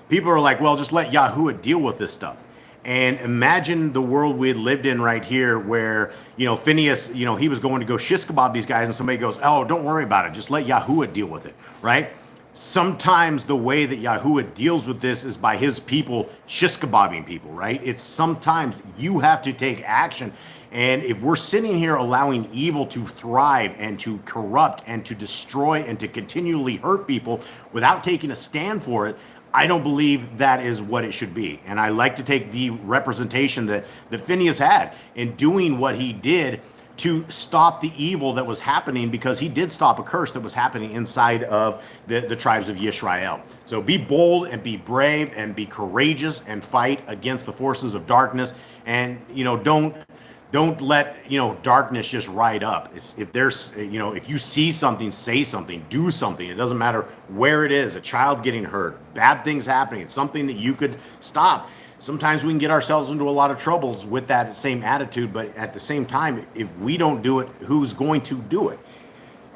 people are like, well, just let Yahuwah deal with this stuff. And imagine the world we had lived in right here where, you know, Phineas, you know, he was going to go shish-kebab these guys and somebody goes, oh, don't worry about it. Just let Yahuwah deal with it, right? Sometimes the way that Yahuwah deals with this is by his people shish-kebabbing people, right? It's sometimes you have to take action. And if we're sitting here allowing evil to thrive and to corrupt and to destroy and to continually hurt people without taking a stand for it, I don't believe that is what it should be. And I like to take the representation that Phineas had in doing what he did to stop the evil that was happening, because he did stop a curse that was happening inside of the tribes of Yisrael. So be bold and be brave and be courageous and fight against the forces of darkness. And, you know, don't let, you know, darkness just ride up. If there's, you know, if you see something, say something, do something. It doesn't matter where it is, a child getting hurt, bad things happening. It's something that you could stop. Sometimes we can get ourselves into a lot of troubles with that same attitude, but at the same time, if we don't do it, who's going to do it?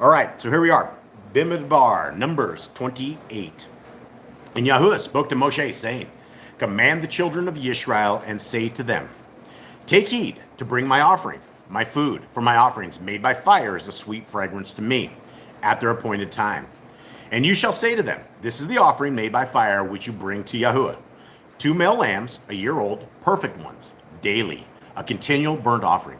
All right, so here we are. Bimidbar, Numbers 28. And Yahuwah spoke to Moshe, saying, command the children of Yisrael and say to them, take heed to bring my offering, my food, for my offerings made by fire is a sweet fragrance to me at their appointed time. And you shall say to them, this is the offering made by fire which you bring to Yahuwah. 2 male lambs, a year old, perfect ones, daily, a continual burnt offering.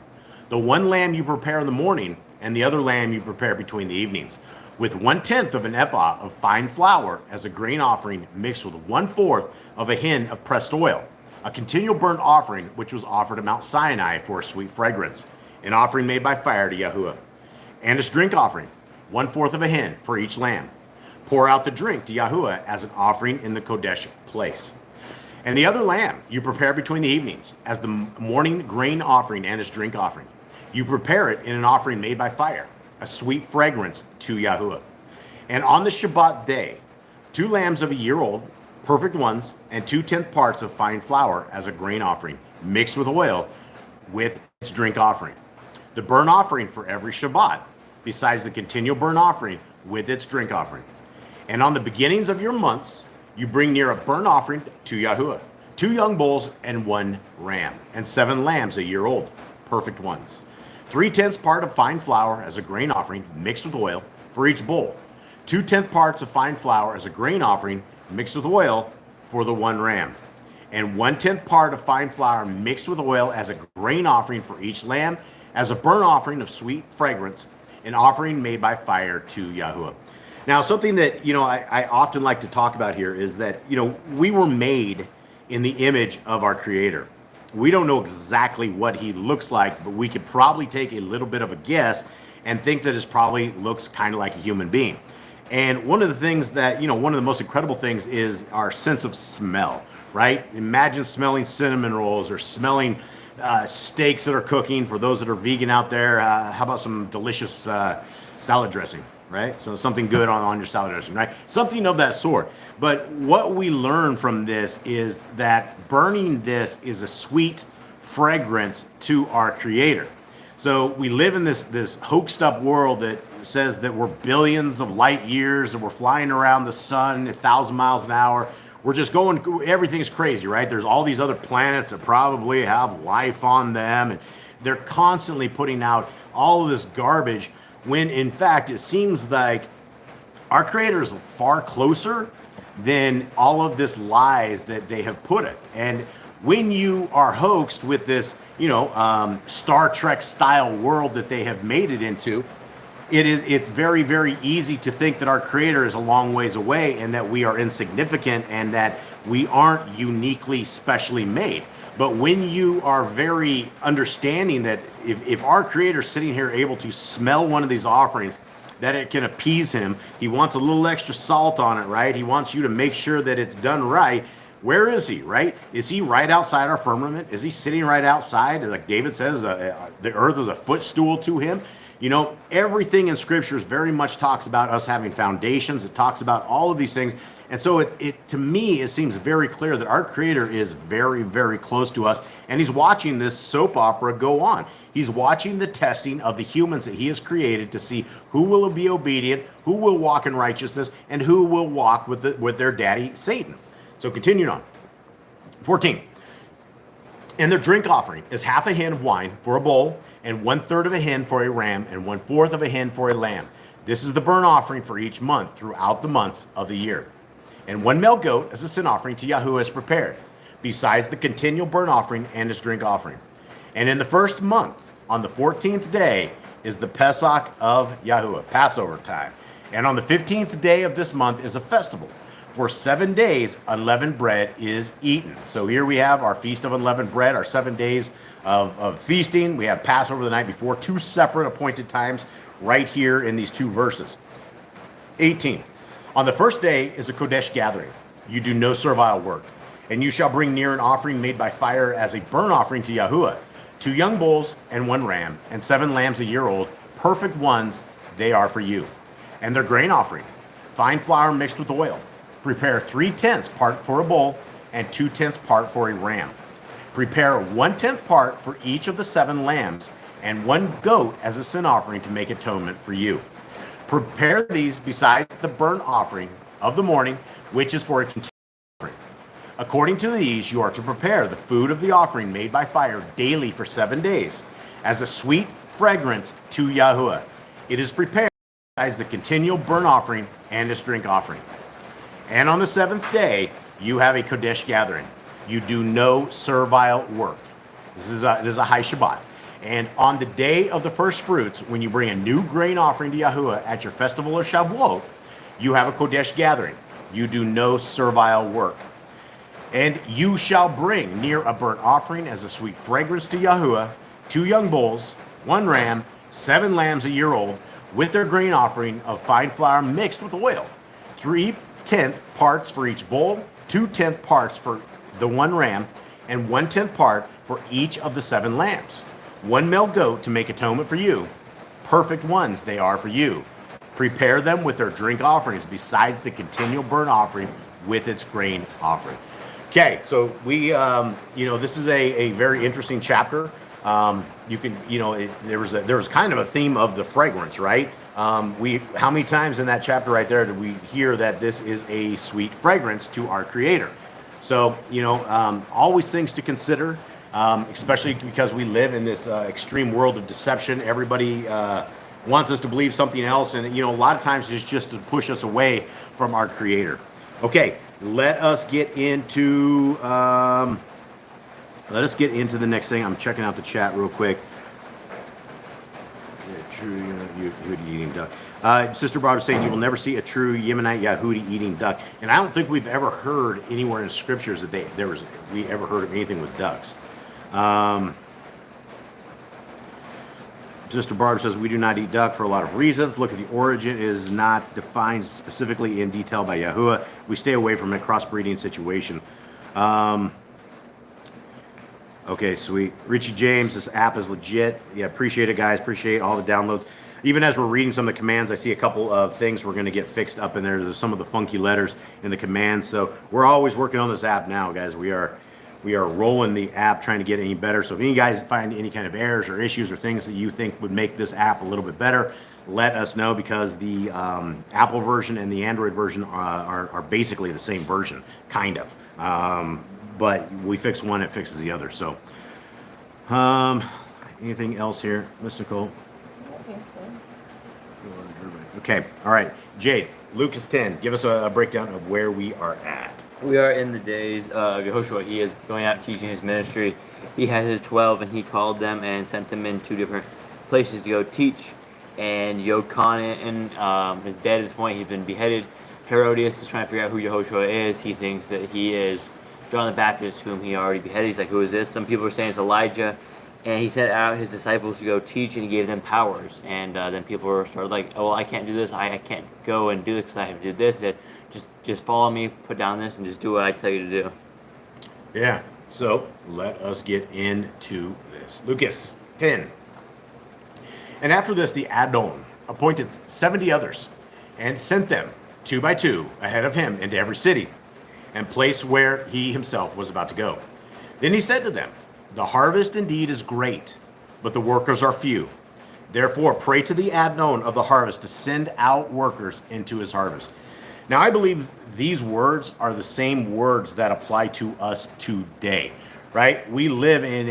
The one lamb you prepare in the morning, and the other lamb you prepare between the evenings, with 1/10 of an ephah of fine flour as a grain offering mixed with 1/4 of a hin of pressed oil, a continual burnt offering which was offered at Mount Sinai for a sweet fragrance, an offering made by fire to Yahuwah, and its drink offering, 1/4 of a hin for each lamb. Pour out the drink to Yahuwah as an offering in the Kodesh place. And the other lamb you prepare between the evenings as the morning grain offering and its drink offering. You prepare it in an offering made by fire, a sweet fragrance to Yahuwah. And on the Shabbat day, 2 lambs of a year old, perfect ones, and 2/10 parts of fine flour as a grain offering, mixed with oil, with its drink offering. The burnt offering for every Shabbat, besides the continual burnt offering with its drink offering. And on the beginnings of your months, you bring near a burnt offering to Yahuwah, 2 young bulls and 1 ram, and 7 lambs a year old, perfect ones. 3/10 part of fine flour as a grain offering mixed with oil for each bull. 2/10 parts of fine flour as a grain offering mixed with oil for the 1 ram. And 1/10 part of fine flour mixed with oil as a grain offering for each lamb, as a burnt offering of sweet fragrance, an offering made by fire to Yahuwah. Now, something that, I often like to talk about here is that, we were made in the image of our Creator. We don't know exactly what he looks like, but we could probably take a little bit of a guess and think that it probably looks kind of like a human being. And one of the things that, one of the most incredible things is our sense of smell, right? Imagine smelling cinnamon rolls or smelling steaks that are cooking. For those that are vegan out there, how about some delicious salad dressing, right? So something good on your salad dressing, right? Something of that sort. But what we learn from this is that burning this is a sweet fragrance to our Creator. So we live in this hoaxed up world that says that we're billions of light years and we're flying around the sun 1,000 miles an hour. We're just going, everything's crazy, right? There's all these other planets that probably have life on them, and they're constantly putting out all of this garbage when in fact it seems like our Creator is far closer than all of this lies that they have put it. And when you are hoaxed with this, Star Trek style world that they have made it into, it's very, very easy to think that our Creator is a long ways away and that we are insignificant and that we aren't uniquely, specially made. But when you are very understanding that if our Creator is sitting here able to smell one of these offerings, that it can appease him, he wants a little extra salt on it, right? He wants you to make sure that it's done right. Where is he, right? Is he right outside our firmament? Is he sitting right outside? Like David says, the earth is a footstool to him. Everything in Scriptures very much talks about us having foundations. It talks about all of these things. And so it to me, it seems very clear that our Creator is very, very close to us. And he's watching this soap opera go on. He's watching the testing of the humans that he has created to see who will be obedient, who will walk in righteousness, and who will walk with their daddy, Satan. So continuing on. 14. And their drink offering is half a hin of wine for a bull, and 1/3 of a hin for a ram, and 1/4 of a hin for a lamb. This is the burnt offering for each month throughout the months of the year. And 1 male goat as a sin offering to Yahuwah is prepared, besides the continual burnt offering and its drink offering. And in the first month, on the 14th day, is the Pesach of Yahuwah, Passover time. And on the 15th day of this month is a festival. For 7 days, unleavened bread is eaten. So here we have our feast of unleavened bread, our 7 days of feasting. We have Passover the night before, 2 separate appointed times right here in these 2 verses. 18. On the first day is a Kodesh gathering. You do no servile work. And you shall bring near an offering made by fire as a burnt offering to Yahuwah, 2 young bulls and 1 ram, and 7 lambs a year old, perfect ones they are for you. And their grain offering, fine flour mixed with oil. Prepare 3/10 part for a bull and 2/10 part for a ram. Prepare 1/10 part for each of the 7 lambs and 1 goat as a sin offering to make atonement for you. Prepare these besides the burnt offering of the morning, which is for a continual offering. According to these, you are to prepare the food of the offering made by fire daily for 7 days as a sweet fragrance to Yahuwah. It is prepared besides the continual burnt offering and its drink offering. And on the 7th day, you have a Kodesh gathering. You do no servile work. This is a high Shabbat. And on the day of the first fruits, when you bring a new grain offering to Yahuwah at your festival of Shavuot, you have a Kodesh gathering. You do no servile work. And you shall bring near a burnt offering as a sweet fragrance to Yahuwah 2 young bulls, 1 ram, 7 lambs a year old, with their grain offering of fine flour mixed with oil. 3/10 parts for each bull, 2/10 parts for the 1 ram, and 1/10 part for each of the 7 lambs. 1 male goat to make atonement for you. Perfect ones they are for you. Prepare them with their drink offerings, besides the continual burnt offering with its grain offering. Okay, so we, this is a very interesting chapter. You can, there was kind of a theme of the fragrance, right? How many times in that chapter right there did we hear that this is a sweet fragrance to our Creator? So, always things to consider, especially because we live in this extreme world of deception. Everybody wants us to believe something else, and a lot of times it's just to push us away from our Creator. Okay, let us get into the next thing. I'm checking out the chat real quick. True Yehudi eating duck. Sister Barb is saying you will never see a true Yemenite Yehudi eating duck, and I don't think we've ever heard anywhere in scriptures that we ever heard of anything with ducks. Sister Barb says we do not eat duck for a lot of reasons. Look at the origin is not defined specifically in detail by Yahuwah. We stay away from a crossbreeding situation. Okay, sweet. Richie James, this app is legit. Yeah, appreciate it, guys. Appreciate all the downloads. Even as we're reading some of the commands, I see a couple of things we're going to get fixed up in there. There's some of the funky letters in the commands. So we're always working on this app now, guys. We are rolling the app, trying to get any better. So if you guys find any kind of errors or issues or things that you think would make this app a little bit better, let us know, because the Apple version and the Android version are basically the same version, kind of. But we fix one, it fixes the other. So, anything else here, Miss Nicole? Okay, all right. Jade, Lucas 10, give us a breakdown of where we are at. We are in the days of Yehoshua. He is going out teaching his ministry. He has his 12, and he called them and sent them in 2 different places to go teach. And Yochanan is dead at this point. He's been beheaded. Herodias is trying to figure out who Yehoshua is. He thinks that he is John the Baptist, whom he already beheaded. He's like, who is this? Some people are saying it's Elijah. And he sent out his disciples to go teach, and he gave them powers. And then people started like, oh, well, I can't do this. I can't go and do this because I have to do this. Just follow me, put down this, and just do what I tell you to do. Yeah, so let us get into this. Lucas 10. And after this, the Adon appointed 70 others and sent them 2 by 2 ahead of him into every city and place where he himself was about to go. Then he said to them, the harvest indeed is great, but the workers are few. Therefore, pray to the Adon of the harvest to send out workers into his harvest. Now, I believe these words are the same words that apply to us today, right? We live in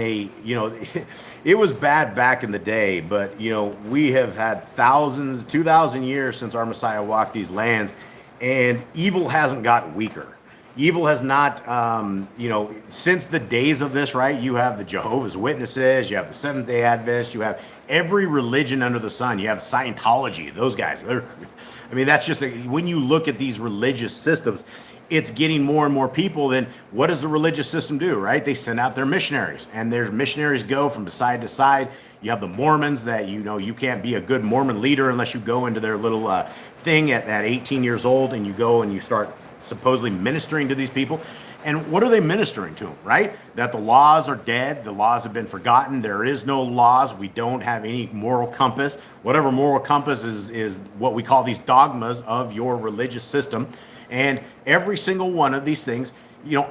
it was bad back in the day, but, we have had 2,000 years since our Messiah walked these lands, and evil hasn't got weaker. Evil has not, since the days of this, right? You have the Jehovah's Witnesses, you have the Seventh-day Adventists, you have every religion under the sun. You have Scientology, those guys. That's just, when you look at these religious systems, it's getting more and more people. Then what does the religious system do, right? They send out their missionaries, and their missionaries go from side to side. You have the Mormons that, you can't be a good Mormon leader unless you go into their little thing at 18 years old, and you go and you start supposedly ministering to these people. And what are they ministering to them, right? That the laws are dead, the laws have been forgotten, there is no laws, we don't have any moral compass. Whatever moral compass is what we call these dogmas of your religious system. And every single one of these things,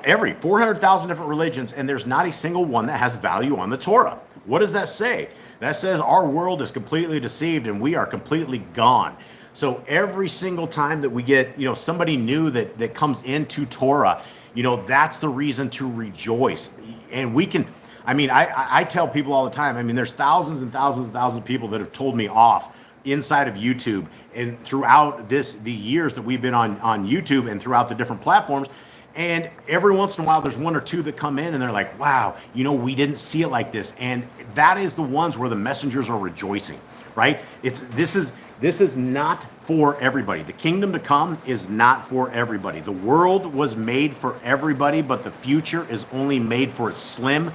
every 400,000 different religions, and there's not a single one that has value on the Torah. What does that say? That says our world is completely deceived and we are completely gone. So every single time that we get, somebody new that comes into Torah, that's the reason to rejoice. And we can, I tell people all the time, there's thousands and thousands and thousands of people that have told me off inside of YouTube and throughout the years that we've been on YouTube and throughout the different platforms. And every once in a while, there's 1 or 2 that come in and they're like, wow, we didn't see it like this. And that is the ones where the messengers are rejoicing, right? This is not for everybody. The kingdom to come is not for everybody. The world was made for everybody, but the future is only made for a slim,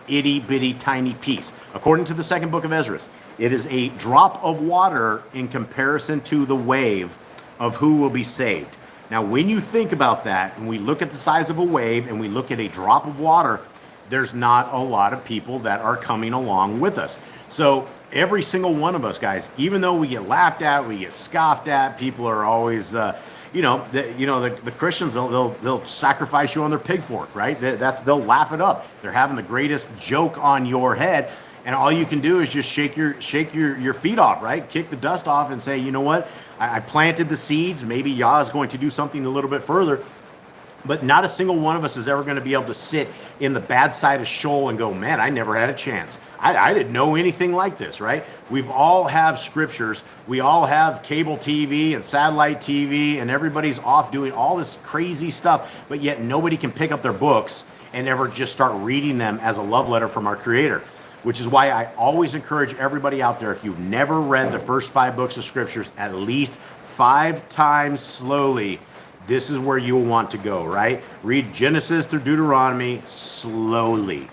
itty bitty tiny piece. According to the second book of Ezra, it is a drop of water in comparison to the wave of who will be saved. Now, when you think about that, and we look at the size of a wave and we look at a drop of water, there's not a lot of people that are coming along with us. So every single one of us, guys, even though we get laughed at, we get scoffed at, people are always, the Christians, they'll sacrifice you on their pig fork, right? They'll laugh it up. They're having the greatest joke on your head, and all you can do is just shake your feet off, right? Kick the dust off and say, you know what? I planted the seeds. Maybe Yah is going to do something a little bit further. But not a single one of us is ever going to be able to sit in the bad side of Sheol and go, man, I never had a chance. I didn't know anything like this, right? We've all have scriptures. We all have cable TV and satellite TV, and everybody's off doing all this crazy stuff, but yet nobody can pick up their books and ever just start reading them as a love letter from our Creator. Which is why I always encourage everybody out there, if you've never read the first 5 books of scriptures at least 5 times slowly, this is where you'll want to go, right? Read Genesis through Deuteronomy slowly.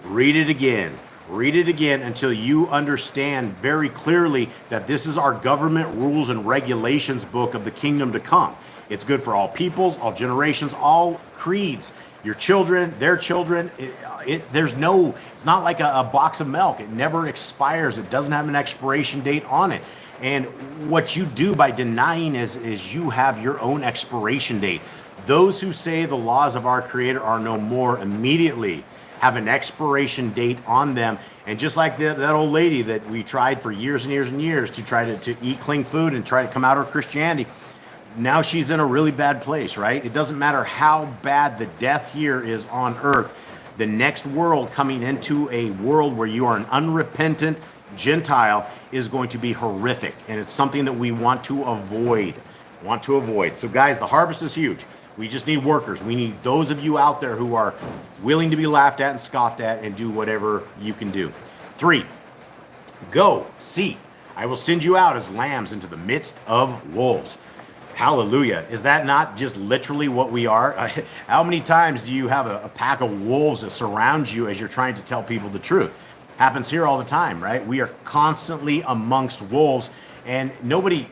Read it again until you understand very clearly that this is our government rules and regulations book of the kingdom to come. It's good for all peoples, all generations, all creeds. Your children, their children, it's not like a box of milk. It never expires. It doesn't have an expiration date on it. And what you do by denying is you have your own expiration date. Those who say the laws of our Creator are no more immediately have an expiration date on them. And just like that old lady that we tried for years and years and years to try to eat clean food and try to come out of Christianity, now she's in a really bad place, right? It doesn't matter how bad the death here is on earth. The next world, coming into a world where you are an unrepentant Gentile, is going to be horrific. And it's something that we want to avoid. So guys, the harvest is huge. We just need workers. We need those of you out there who are willing to be laughed at and scoffed at and do whatever you can do. 3, go, see. I will send you out as lambs into the midst of wolves. Hallelujah. Is that not just literally what we are? How many times do you have a pack of wolves that surround you as you're trying to tell people the truth? Happens here all the time, right? We are constantly amongst wolves, and nobody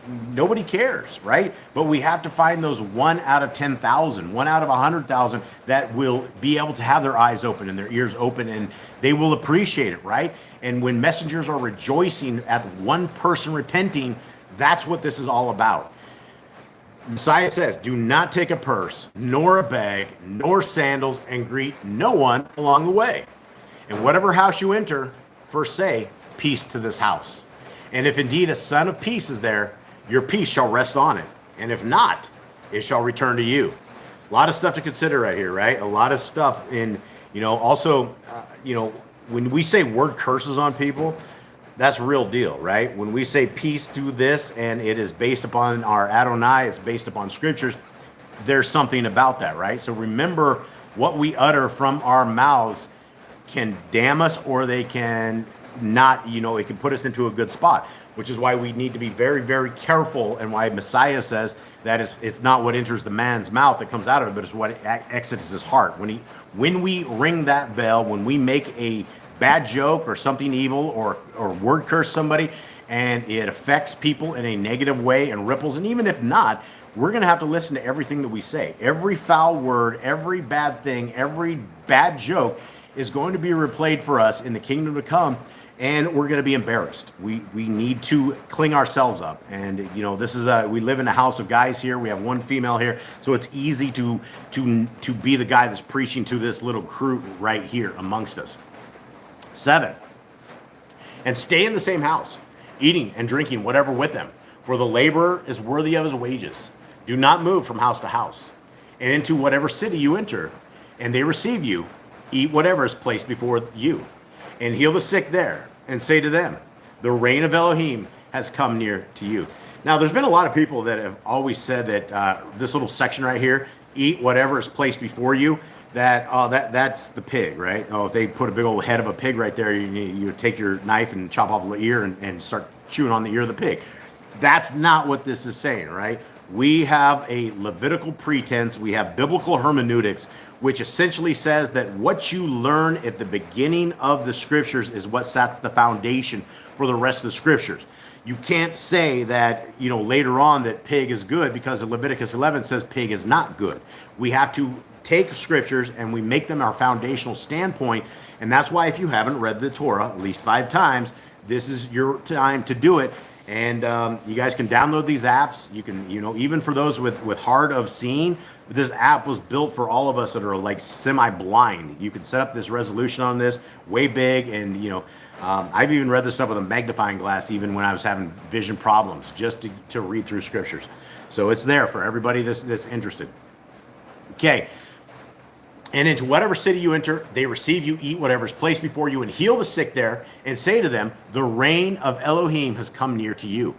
cares, right? But we have to find those 1 out of 10,000, 1 out of 100,000 that will be able to have their eyes open and their ears open, and they will appreciate it, right? And when messengers are rejoicing at one person repenting, that's what this is all about. Messiah says, do not take a purse, nor a bag, nor sandals, and greet no one along the way. And whatever house you enter, first say, peace to this house. And if indeed a son of peace is there, your peace shall rest on it. And if not, it shall return to you. A lot of stuff to consider right here, right? A lot of stuff in, also, when we say word curses on people, that's a real deal, right? When we say peace to this, and it is based upon our Adonai, it's based upon scriptures, there's something about that, right? So remember, what we utter from our mouths can damn us, or they can not, it can put us into a good spot, which is why we need to be very, very careful, and why Messiah says that it's not what enters the man's mouth that comes out of it, but it's what exits his heart. When we ring that bell, when we make a bad joke or something evil or word curse somebody, and it affects people in a negative way and ripples, and even if not, we're going to have to listen to everything that we say. Every foul word, every bad thing, every bad joke is going to be replayed for us in the kingdom to come, and we're going to be embarrassed. We need to clean ourselves up, and this is we live in a house of guys here. We have one female here, so it's easy to be the guy that's preaching to this little crew right here amongst us. 7, and stay in the same house, eating and drinking whatever with them, for the laborer is worthy of his wages. Do not move from house to house. And into whatever city you enter, and they receive you, eat whatever is placed before you, and heal the sick there, and say to them, the reign of Elohim has come near to you. Now, there's been a lot of people that have always said that this little section right here, eat whatever is placed before you, that's the pig, right? If they put a big old head of a pig right there, you take your knife and chop off the ear and start chewing on the ear of the pig. That's not what this is saying, right? We have a Levitical pretense, we have biblical hermeneutics, which essentially says that what you learn at the beginning of the scriptures is what sets the foundation for the rest of the scriptures. You can't say that, later on that pig is good because Leviticus 11 says pig is not good. We have to take scriptures and we make them our foundational standpoint. And that's why if you haven't read the Torah at least 5 times, this is your time to do it. And you guys can download these apps. You can, even for those with hard of seeing, this app was built for all of us that are like semi-blind. You can set up this resolution on this way big, and I've even read this stuff with a magnifying glass even when I was having vision problems, just to read through scriptures. So it's there for everybody that's interested. Okay. And into whatever city you enter, they receive you, eat whatever is placed before you, and heal the sick there, and say to them, the reign of Elohim has come near to you.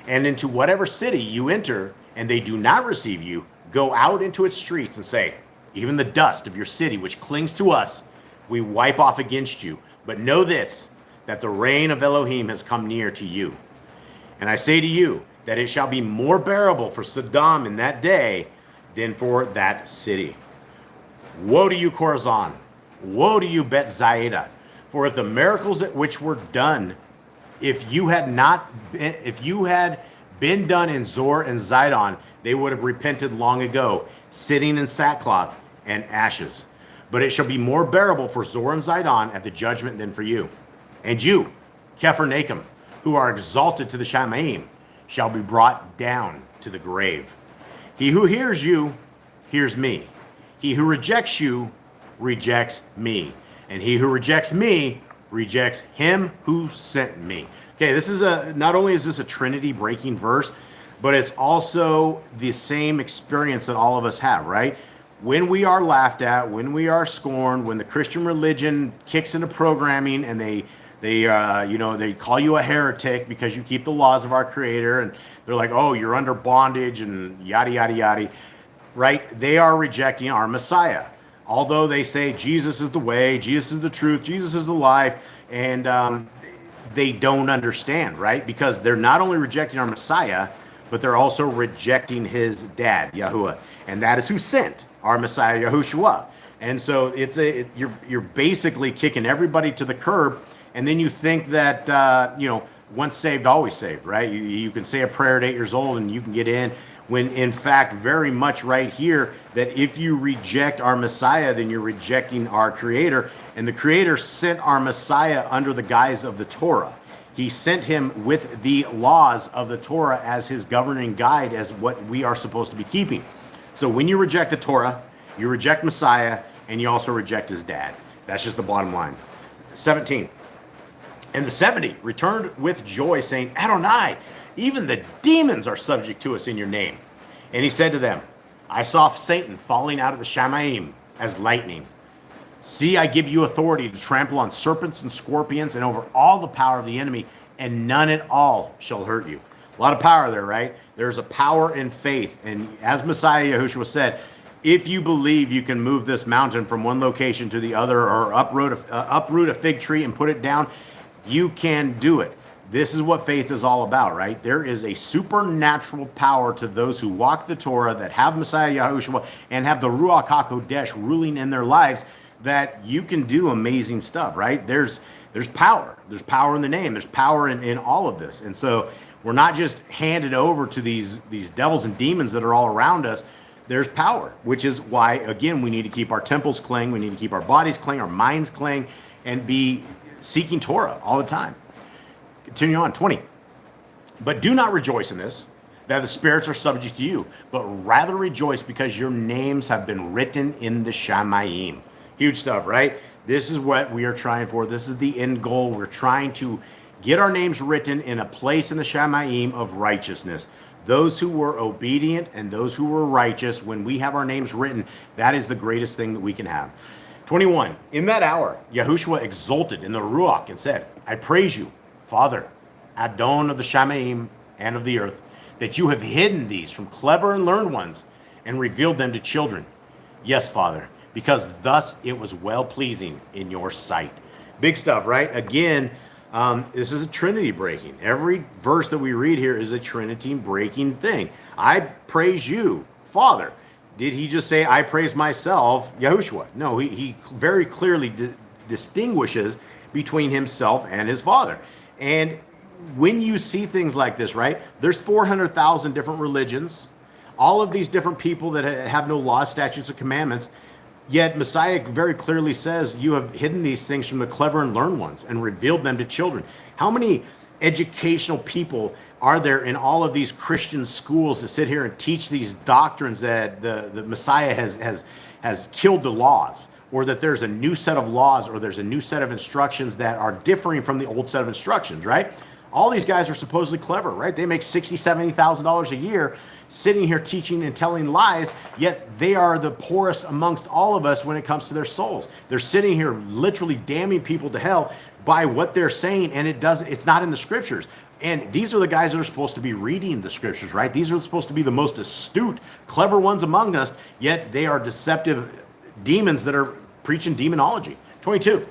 And into whatever city you enter, and they do not receive you, go out into its streets and say, even the dust of your city, which clings to us, we wipe off against you. But know this, that the reign of Elohim has come near to you. And I say to you, that it shall be more bearable for Sodom in that day than for that city. Woe to you, Chorazin! Woe to you, Bethsaida! For if the miracles at which were done, if you had been done in Zor and Zidon, they would have repented long ago, sitting in sackcloth and ashes. But it shall be more bearable for Zor and Zidon at the judgment than for you. And you, Capharnaum, who are exalted to the Shamayim, shall be brought down to the grave. He who hears you, hears me. He who rejects you, rejects me. And he who rejects me, rejects him who sent me. Okay, this is not only is this a Trinity breaking verse, but it's also the same experience that all of us have, right? When we are laughed at, when we are scorned, when the Christian religion kicks into programming and they call you a heretic because you keep the laws of our Creator, and they're like, oh, you're under bondage and yada, yada, yada. Right? They are rejecting our Messiah. Although they say Jesus is the way, Jesus is the truth, Jesus is the life, and they don't understand, right? Because they're not only rejecting our Messiah, but they're also rejecting his dad, Yahuwah. And that is who sent our Messiah, Yahushua. And so you're basically kicking everybody to the curb, and then you think that, once saved, always saved, right? You can say a prayer at 8 years old and you can get in. When in fact, very much right here, that if you reject our Messiah, then you're rejecting our Creator. And the Creator sent our Messiah under the guise of the Torah. He sent him with the laws of the Torah as his governing guide, as what we are supposed to be keeping. So when you reject the Torah, you reject Messiah, and you also reject his dad. That's just the bottom line. 17. And the 70 returned with joy, saying, Adonai, even the demons are subject to us in your name. And he said to them, I saw Satan falling out of the Shamayim as lightning. See, I give you authority to trample on serpents and scorpions and over all the power of the enemy, and none at all shall hurt you. A lot of power there, right? There's a power in faith. And as Messiah Yahushua said, if you believe you can move this mountain from one location to the other, or uproot a fig tree and put it down, you can do it. This is what faith is all about, right? There is a supernatural power to those who walk the Torah, that have Messiah Yahushua, and have the Ruach HaKodesh ruling in their lives, that you can do amazing stuff, right? There's power. There's power in the name. There's power in all of this. And so we're not just handed over to these devils and demons that are all around us. There's power, which is why, again, we need to keep our temples clean. We need to keep our bodies clean, our minds clean, and be seeking Torah all the time. Continue on, 20. But do not rejoice in this, that the spirits are subject to you, but rather rejoice because your names have been written in the Shamayim. Huge stuff, right? This is what we are trying for. This is the end goal. We're trying to get our names written in a place in the Shamayim of righteousness. Those who were obedient and those who were righteous, when we have our names written, that is the greatest thing that we can have. 21. In that hour, Yahushua exulted in the Ruach and said, I praise you, Father, Adon of the Shamayim and of the earth, that you have hidden these from clever and learned ones and revealed them to children. Yes, Father, because thus it was well-pleasing in your sight. Big stuff, right? Again, This is a Trinity breaking. Every verse that we read here is a Trinity breaking thing. I praise you, Father. Did he just say, I praise myself, Yahushua? No, he very clearly distinguishes between himself and his Father. And when you see things like this, right, there's 400,000 different religions, all of these different people that have no laws, statutes, or commandments. Yet Messiah very clearly says, you have hidden these things from the clever and learned ones and revealed them to children. How many educational people are there in all of these Christian schools that sit here and teach these doctrines that the Messiah has killed the laws, or that there's a new set of laws, or there's a new set of instructions that are differing from the old set of instructions, right? All these guys are supposedly clever, right? They make $60,000, $70,000 a year sitting here teaching and telling lies, yet they are the poorest amongst all of us when it comes to their souls. They're sitting here literally damning people to hell by what they're saying, and it's not in the scriptures. And these are the guys that are supposed to be reading the scriptures, right? These are supposed to be the most astute, clever ones among us, yet they are deceptive demons that are preaching demonology. 22.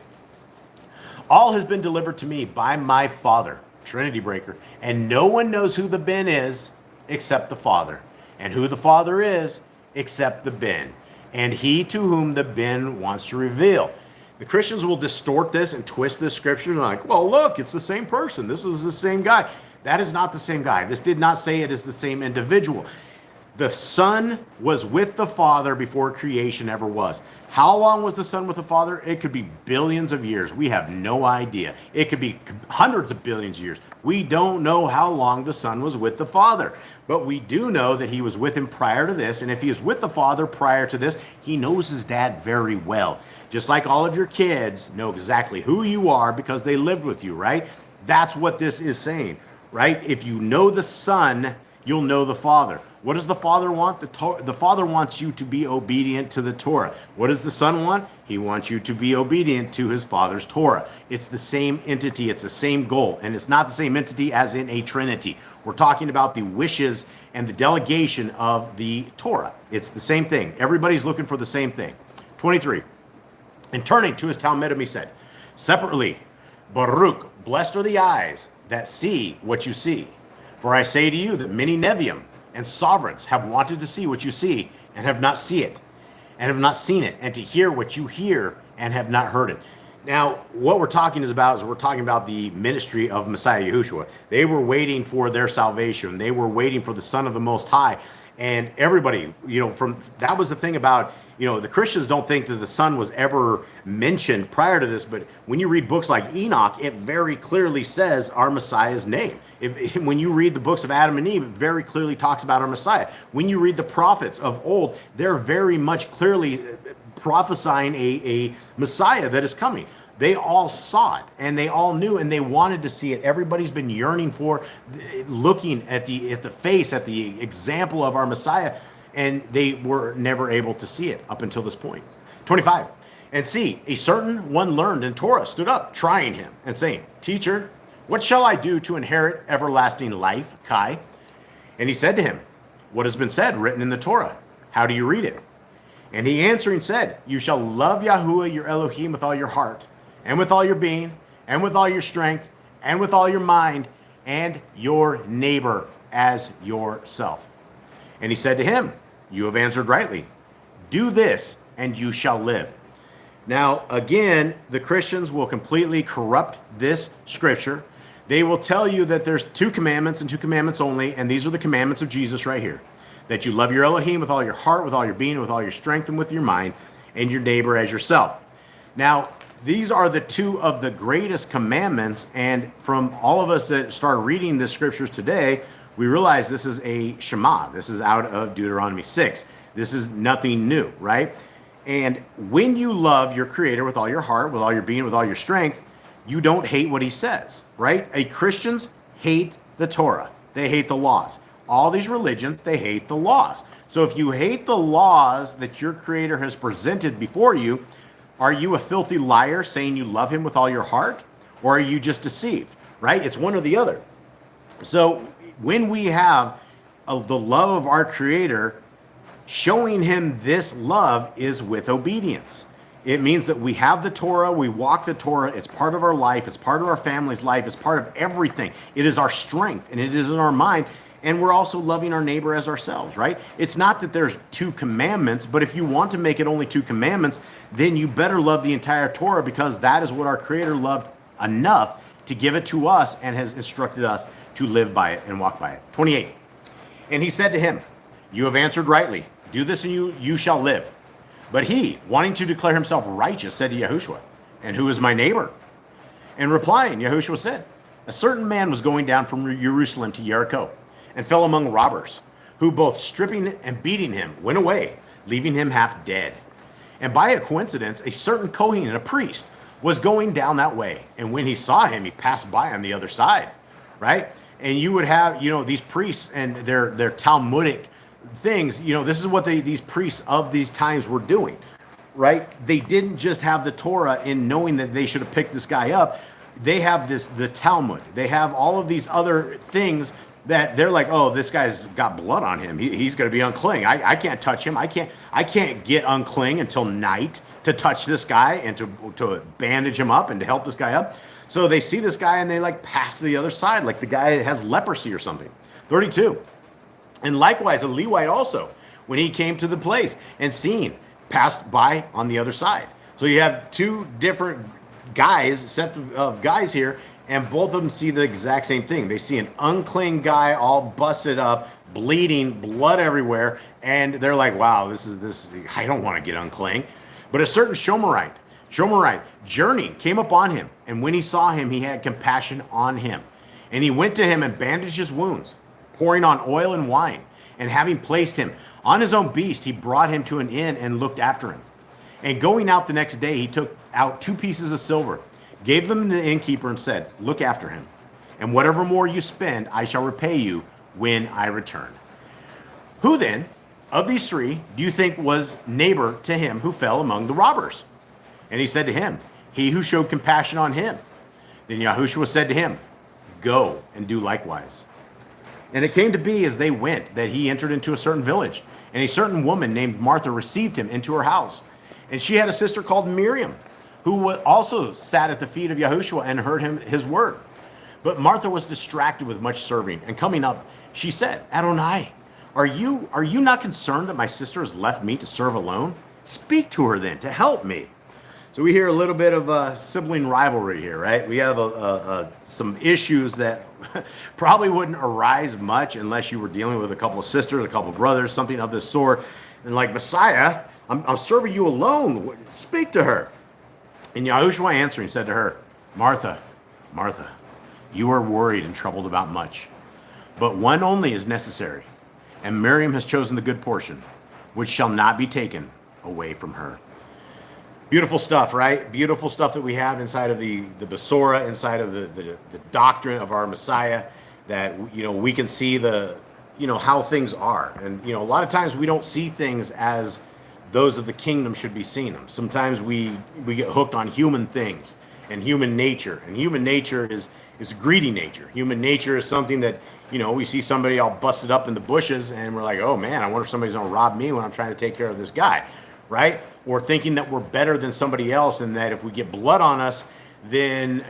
All has been delivered to me by my Father, Trinity breaker, and no one knows who the Ben is except the Father, and who the Father is except the Ben, and he to whom the Ben wants to reveal. The Christians will distort this and twist this scripture and like, well, look, it's the same person. This is the same guy. That is not the same guy. This did not say it is the same individual. The Son was with the Father before creation ever was. How long was the Son with the Father? It could be billions of years. We have no idea. It could be hundreds of billions of years. We don't know how long the Son was with the Father. But we do know that he was with him prior to this. And if he is with the Father prior to this, he knows his dad very well. Just like all of your kids know exactly who you are because they lived with you, right? That's what this is saying, right? If you know the Son, you'll know the Father. What does the Father want? The Father wants you to be obedient to the Torah. What does the Son want? He wants you to be obedient to his Father's Torah. It's the same entity. It's the same goal. And it's not the same entity as in a Trinity. We're talking about the wishes and the delegation of the Torah. It's the same thing. Everybody's looking for the same thing. 23. And turning to his Talmudim, he said, separately, Baruch, blessed are the eyes that see what you see. For I say to you that many Neviim and sovereigns have wanted to see what you see and have not seen it, and have not seen it, and to hear what you hear and have not heard it. Now, what we're talking about is we're talking about the ministry of Messiah Yahushua. They were waiting for their salvation. They were waiting for the Son of the Most High. And everybody, that was the thing about, the Christians don't think that the Son was ever mentioned prior to this, but when you read books like Enoch, it very clearly says our Messiah's name. When you read the books of Adam and Eve, it very clearly talks about our Messiah. When you read the prophets of old, they're very much clearly prophesying a Messiah that is coming. They all saw it, and they all knew, and they wanted to see it. Everybody's been yearning for, looking at the face, at the example of our Messiah, and they were never able to see it up until this point. 25. And see, a certain one learned in Torah stood up, trying him, and saying, Teacher, what shall I do to inherit everlasting life, Kai? And he said to him, What has been said, written in the Torah? How do you read it? And he answering said, You shall love Yahuwah your Elohim with all your heart, and with all your being, and with all your strength, and with all your mind, and your neighbor as yourself. And he said to him, You have answered rightly. Do this, and you shall live. Now, again, the Christians will completely corrupt this scripture. They will tell you that there's 2 commandments and 2 commandments only, and these are the commandments of Jesus right here. That you love your Elohim with all your heart, with all your being, with all your strength, and with your mind, and your neighbor as yourself. Now, these are the 2 of the greatest commandments, and from all of us that start reading the scriptures today, we realize this is a Shema. This is out of Deuteronomy 6. This is nothing new, right? And when you love your Creator with all your heart, with all your being, with all your strength, you don't hate what he says, right? Christians hate the Torah. They hate the laws. All these religions, they hate the laws. So if you hate the laws that your Creator has presented before you, are you a filthy liar saying you love him with all your heart? Or are you just deceived, right? It's one or the other. So when we have the love of our Creator, showing him this love is with obedience. It means that we have the Torah, we walk the Torah, it's part of our life, it's part of our family's life, it's part of everything. It is our strength and it is in our mind, and we're also loving our neighbor as ourselves, right? It's not that there's 2 commandments, but if you want to make it only 2 commandments, then you better love the entire Torah, because that is what our Creator loved enough to give it to us and has instructed us to live by it and walk by it. 28. And he said to him, you have answered rightly. Do this and you shall live. But he, wanting to declare himself righteous, said to Yahushua, and who is my neighbor? And replying, Yahushua said, a certain man was going down from Jerusalem to Jericho and fell among robbers, who both stripping and beating him went away, leaving him half dead. And by a coincidence, a certain Kohen, a priest, was going down that way. And when he saw him, he passed by on the other side, right? And you would have, these priests and their Talmudic things, this is what these priests of these times were doing, right? They didn't just have the Torah in knowing that they should have picked this guy up. They have the Talmud. They have all of these other things that they're like, oh, this guy's got blood on him. He's going to be unclean. I can't touch him. I can't get unclean until night to touch this guy and to bandage him up and to help this guy up. So they see this guy and they pass to the other side, like the guy has leprosy or something. 32. And likewise, a Levite also, when he came to the place and seen, passed by on the other side. So you have 2 different sets of guys here, and both of them see the exact same thing. They see an unclean guy all busted up, bleeding, blood everywhere, and they're like, wow, this I don't want to get unclean. But a certain Shomerite, journeying, came upon him, and when he saw him, he had compassion on him. And he went to him and bandaged his wounds, pouring on oil and wine, and having placed him on his own beast, he brought him to an inn and looked after him. And going out the next day, he took out 2 pieces of silver, gave them to the innkeeper, and said, look after him, and whatever more you spend, I shall repay you when I return. Who then of these 3 do you think was neighbor to him who fell among the robbers? And he said to him, he who showed compassion on him. Then Yahushua said to him, go and do likewise. And it came to be as they went that he entered into a certain village, and a certain woman named Martha received him into her house. And she had a sister called Miriam, who also sat at the feet of Yahushua and heard his word. But Martha was distracted with much serving, and coming up, she said, Adonai, are you not concerned that my sister has left me to serve alone? Speak to her then to help me. So we hear a little bit of sibling rivalry here, right? We have some issues that probably wouldn't arise much unless you were dealing with a couple of sisters, a couple of brothers, something of this sort. And like, Messiah, I'm serving you alone. Speak to her. And Yahushua answering said to her, Martha, Martha, you are worried and troubled about much, but one only is necessary. And Miriam has chosen the good portion, which shall not be taken away from her. Beautiful stuff, right? Beautiful stuff that we have inside of the Basora, inside of the doctrine of our Messiah, that, we can see how things are. And, a lot of times we don't see things as those of the kingdom should be seen them. Sometimes we get hooked on human things and human nature. And human nature is greedy nature. Human nature is something that, we see somebody all busted up in the bushes and we're like, oh man, I wonder if somebody's gonna rob me when I'm trying to take care of this guy, right? Or thinking that we're better than somebody else, and that if we get blood on us, then,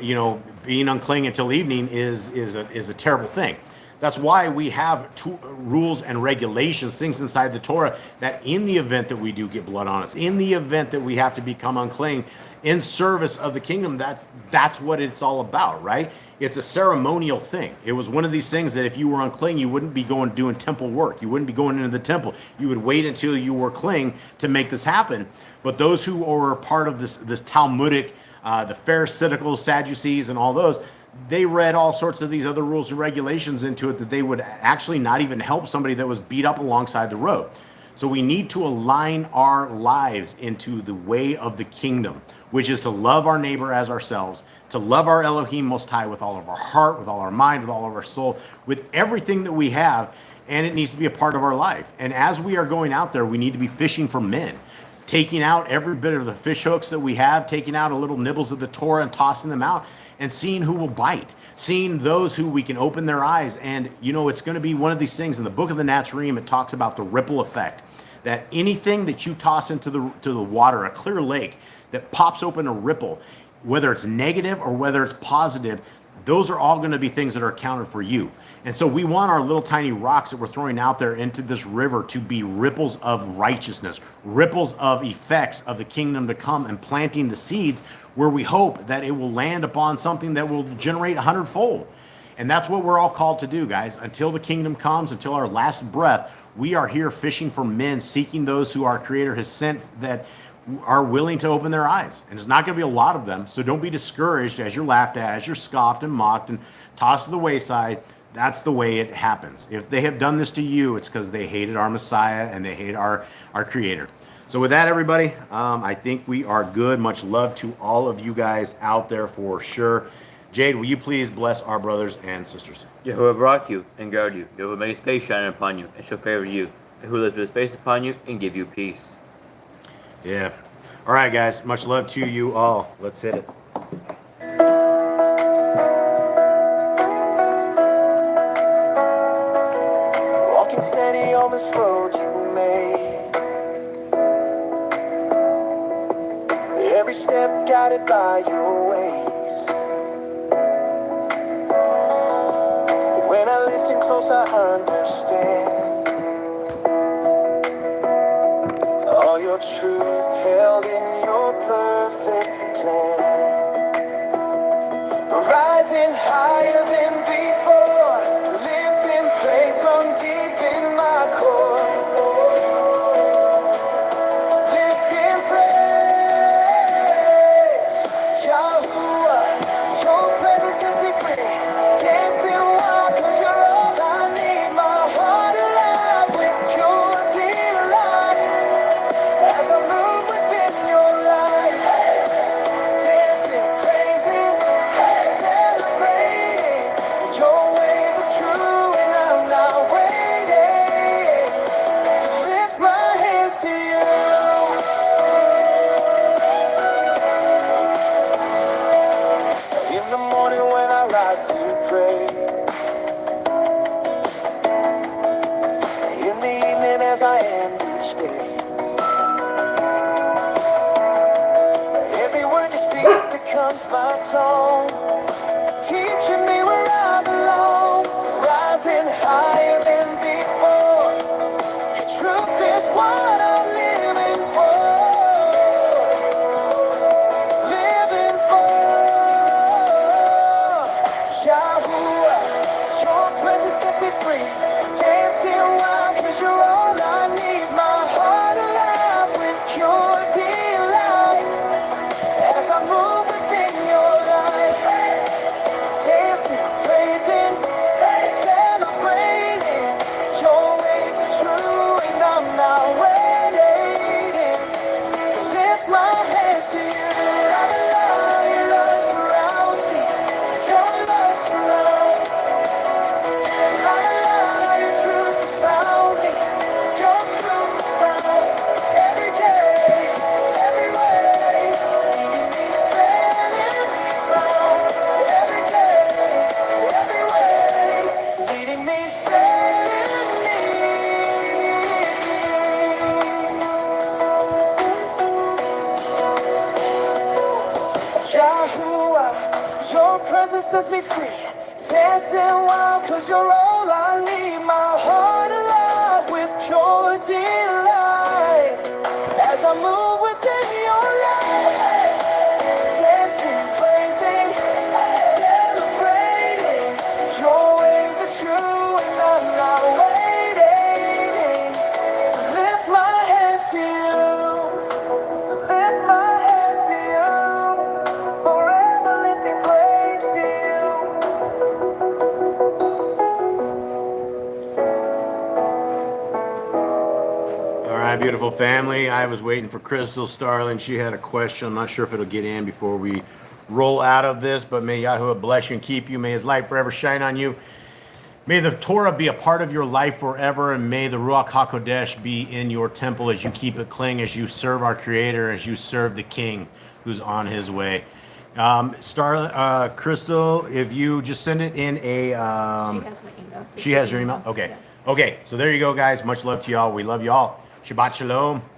being unclean until evening is a terrible thing. That's why we have rules and regulations, things inside the Torah, that in the event that we do get blood on us, in the event that we have to become unclean in service of the kingdom, that's what it's all about, right? It's a ceremonial thing. It was one of these things that if you were unclean, you wouldn't be doing temple work. You wouldn't be going into the temple. You would wait until you were clean to make this happen. But those who were part of this Talmudic, the Pharisaical Sadducees and all those, they read all sorts of these other rules and regulations into it that they would actually not even help somebody that was beat up alongside the road. So we need to align our lives into the way of the kingdom, which is to love our neighbor as ourselves, to love our Elohim Most High with all of our heart, with all our mind, with all of our soul, with everything that we have, and it needs to be a part of our life. And as we are going out there, we need to be fishing for men, taking out every bit of the fish hooks that we have, taking out a little nibbles of the Torah and tossing them out, and seeing who will bite, seeing those who we can open their eyes. And, it's going to be one of these things in the book of the Nazarene. It talks about the ripple effect, that anything that you toss into the water, a clear lake that pops open a ripple, whether it's negative or whether it's positive, those are all going to be things that are accounted for you. And so we want our little tiny rocks that we're throwing out there into this river to be ripples of righteousness, ripples of effects of the kingdom to come, and planting the seeds where we hope that it will land upon something that will generate 100-fold. And that's what we're all called to do, guys. Until the kingdom comes, until our last breath, we are here fishing for men, seeking those who our Creator has sent that are willing to open their eyes. And it's not going to be a lot of them. So don't be discouraged as you're laughed at, as you're scoffed and mocked and tossed to the wayside. That's the way it happens. If they have done this to you, it's because they hated our Messiah and they hate our Creator. So with that, everybody, I think we are good. Much love to all of you guys out there for sure. Jade, will you please bless our brothers and sisters? Yahuwah brought you and guard you. Yahuwah make his face shine upon you and shall favor you. Yahuwah lift his face upon you and give you peace. Yeah. All right, guys. Much love to you all. Let's hit it. Walking steady on this road you made. Every step guided by your ways. When I listen close, I understand all your truth held in your perfect plan. Rising higher than before, lifting praise from deep in my core. Lifting praise, Yahuwah, your presence sets me free. Dancing wild 'cause you're all I need. My heart alive with pure delight as I move within your light. Dancing, praising, celebrating. Your ways are true and I'm not waiting to lift my hands to you. In the morning when I rise to pray, in the evening as I end each day, every word you speak becomes my song, teaching me where I belong. Rising higher than before, your truth is what I'm living for. Living for Yahuwah, your presence sets me free. Dancing wild 'cause you're all I need. My heart alive with pure delight as I move within your light. Dancing, praising, celebrating. Your ways are true and I'm not waiting to lift my hands to you. I'm alive, your love surrounds me. Your love surrounds me. I'm alive, your truth has found me. Your truth has found every day, every way. Leading me, setting me found every day, every way. Leading me, setting me. Yahuwah, your presence sets me free. Dancing wild 'cause you're all I need. My heart alive with pure delight as I move within your light. Dancing, praising, celebrating. Your ways are true and I'm not waiting to lift my hands to you. To lift my hands to you. Forever lifting praise to you. All right, beautiful family. I was waiting for Crystal Starling. She had a question. I'm not sure if it'll get in before we roll out of this, but may Yahuwah bless you and keep you. May his light forever shine on you. May the Torah be a part of your life forever, and may the Ruach HaKodesh be in your temple as you keep it clean, as you serve our Creator, as you serve the King who's on his way. Crystal, if you just send it in a... She has my email. So She has your email? Okay. Yeah. Okay, so there you go, guys. Much love to y'all. We love y'all. Shabbat Shalom.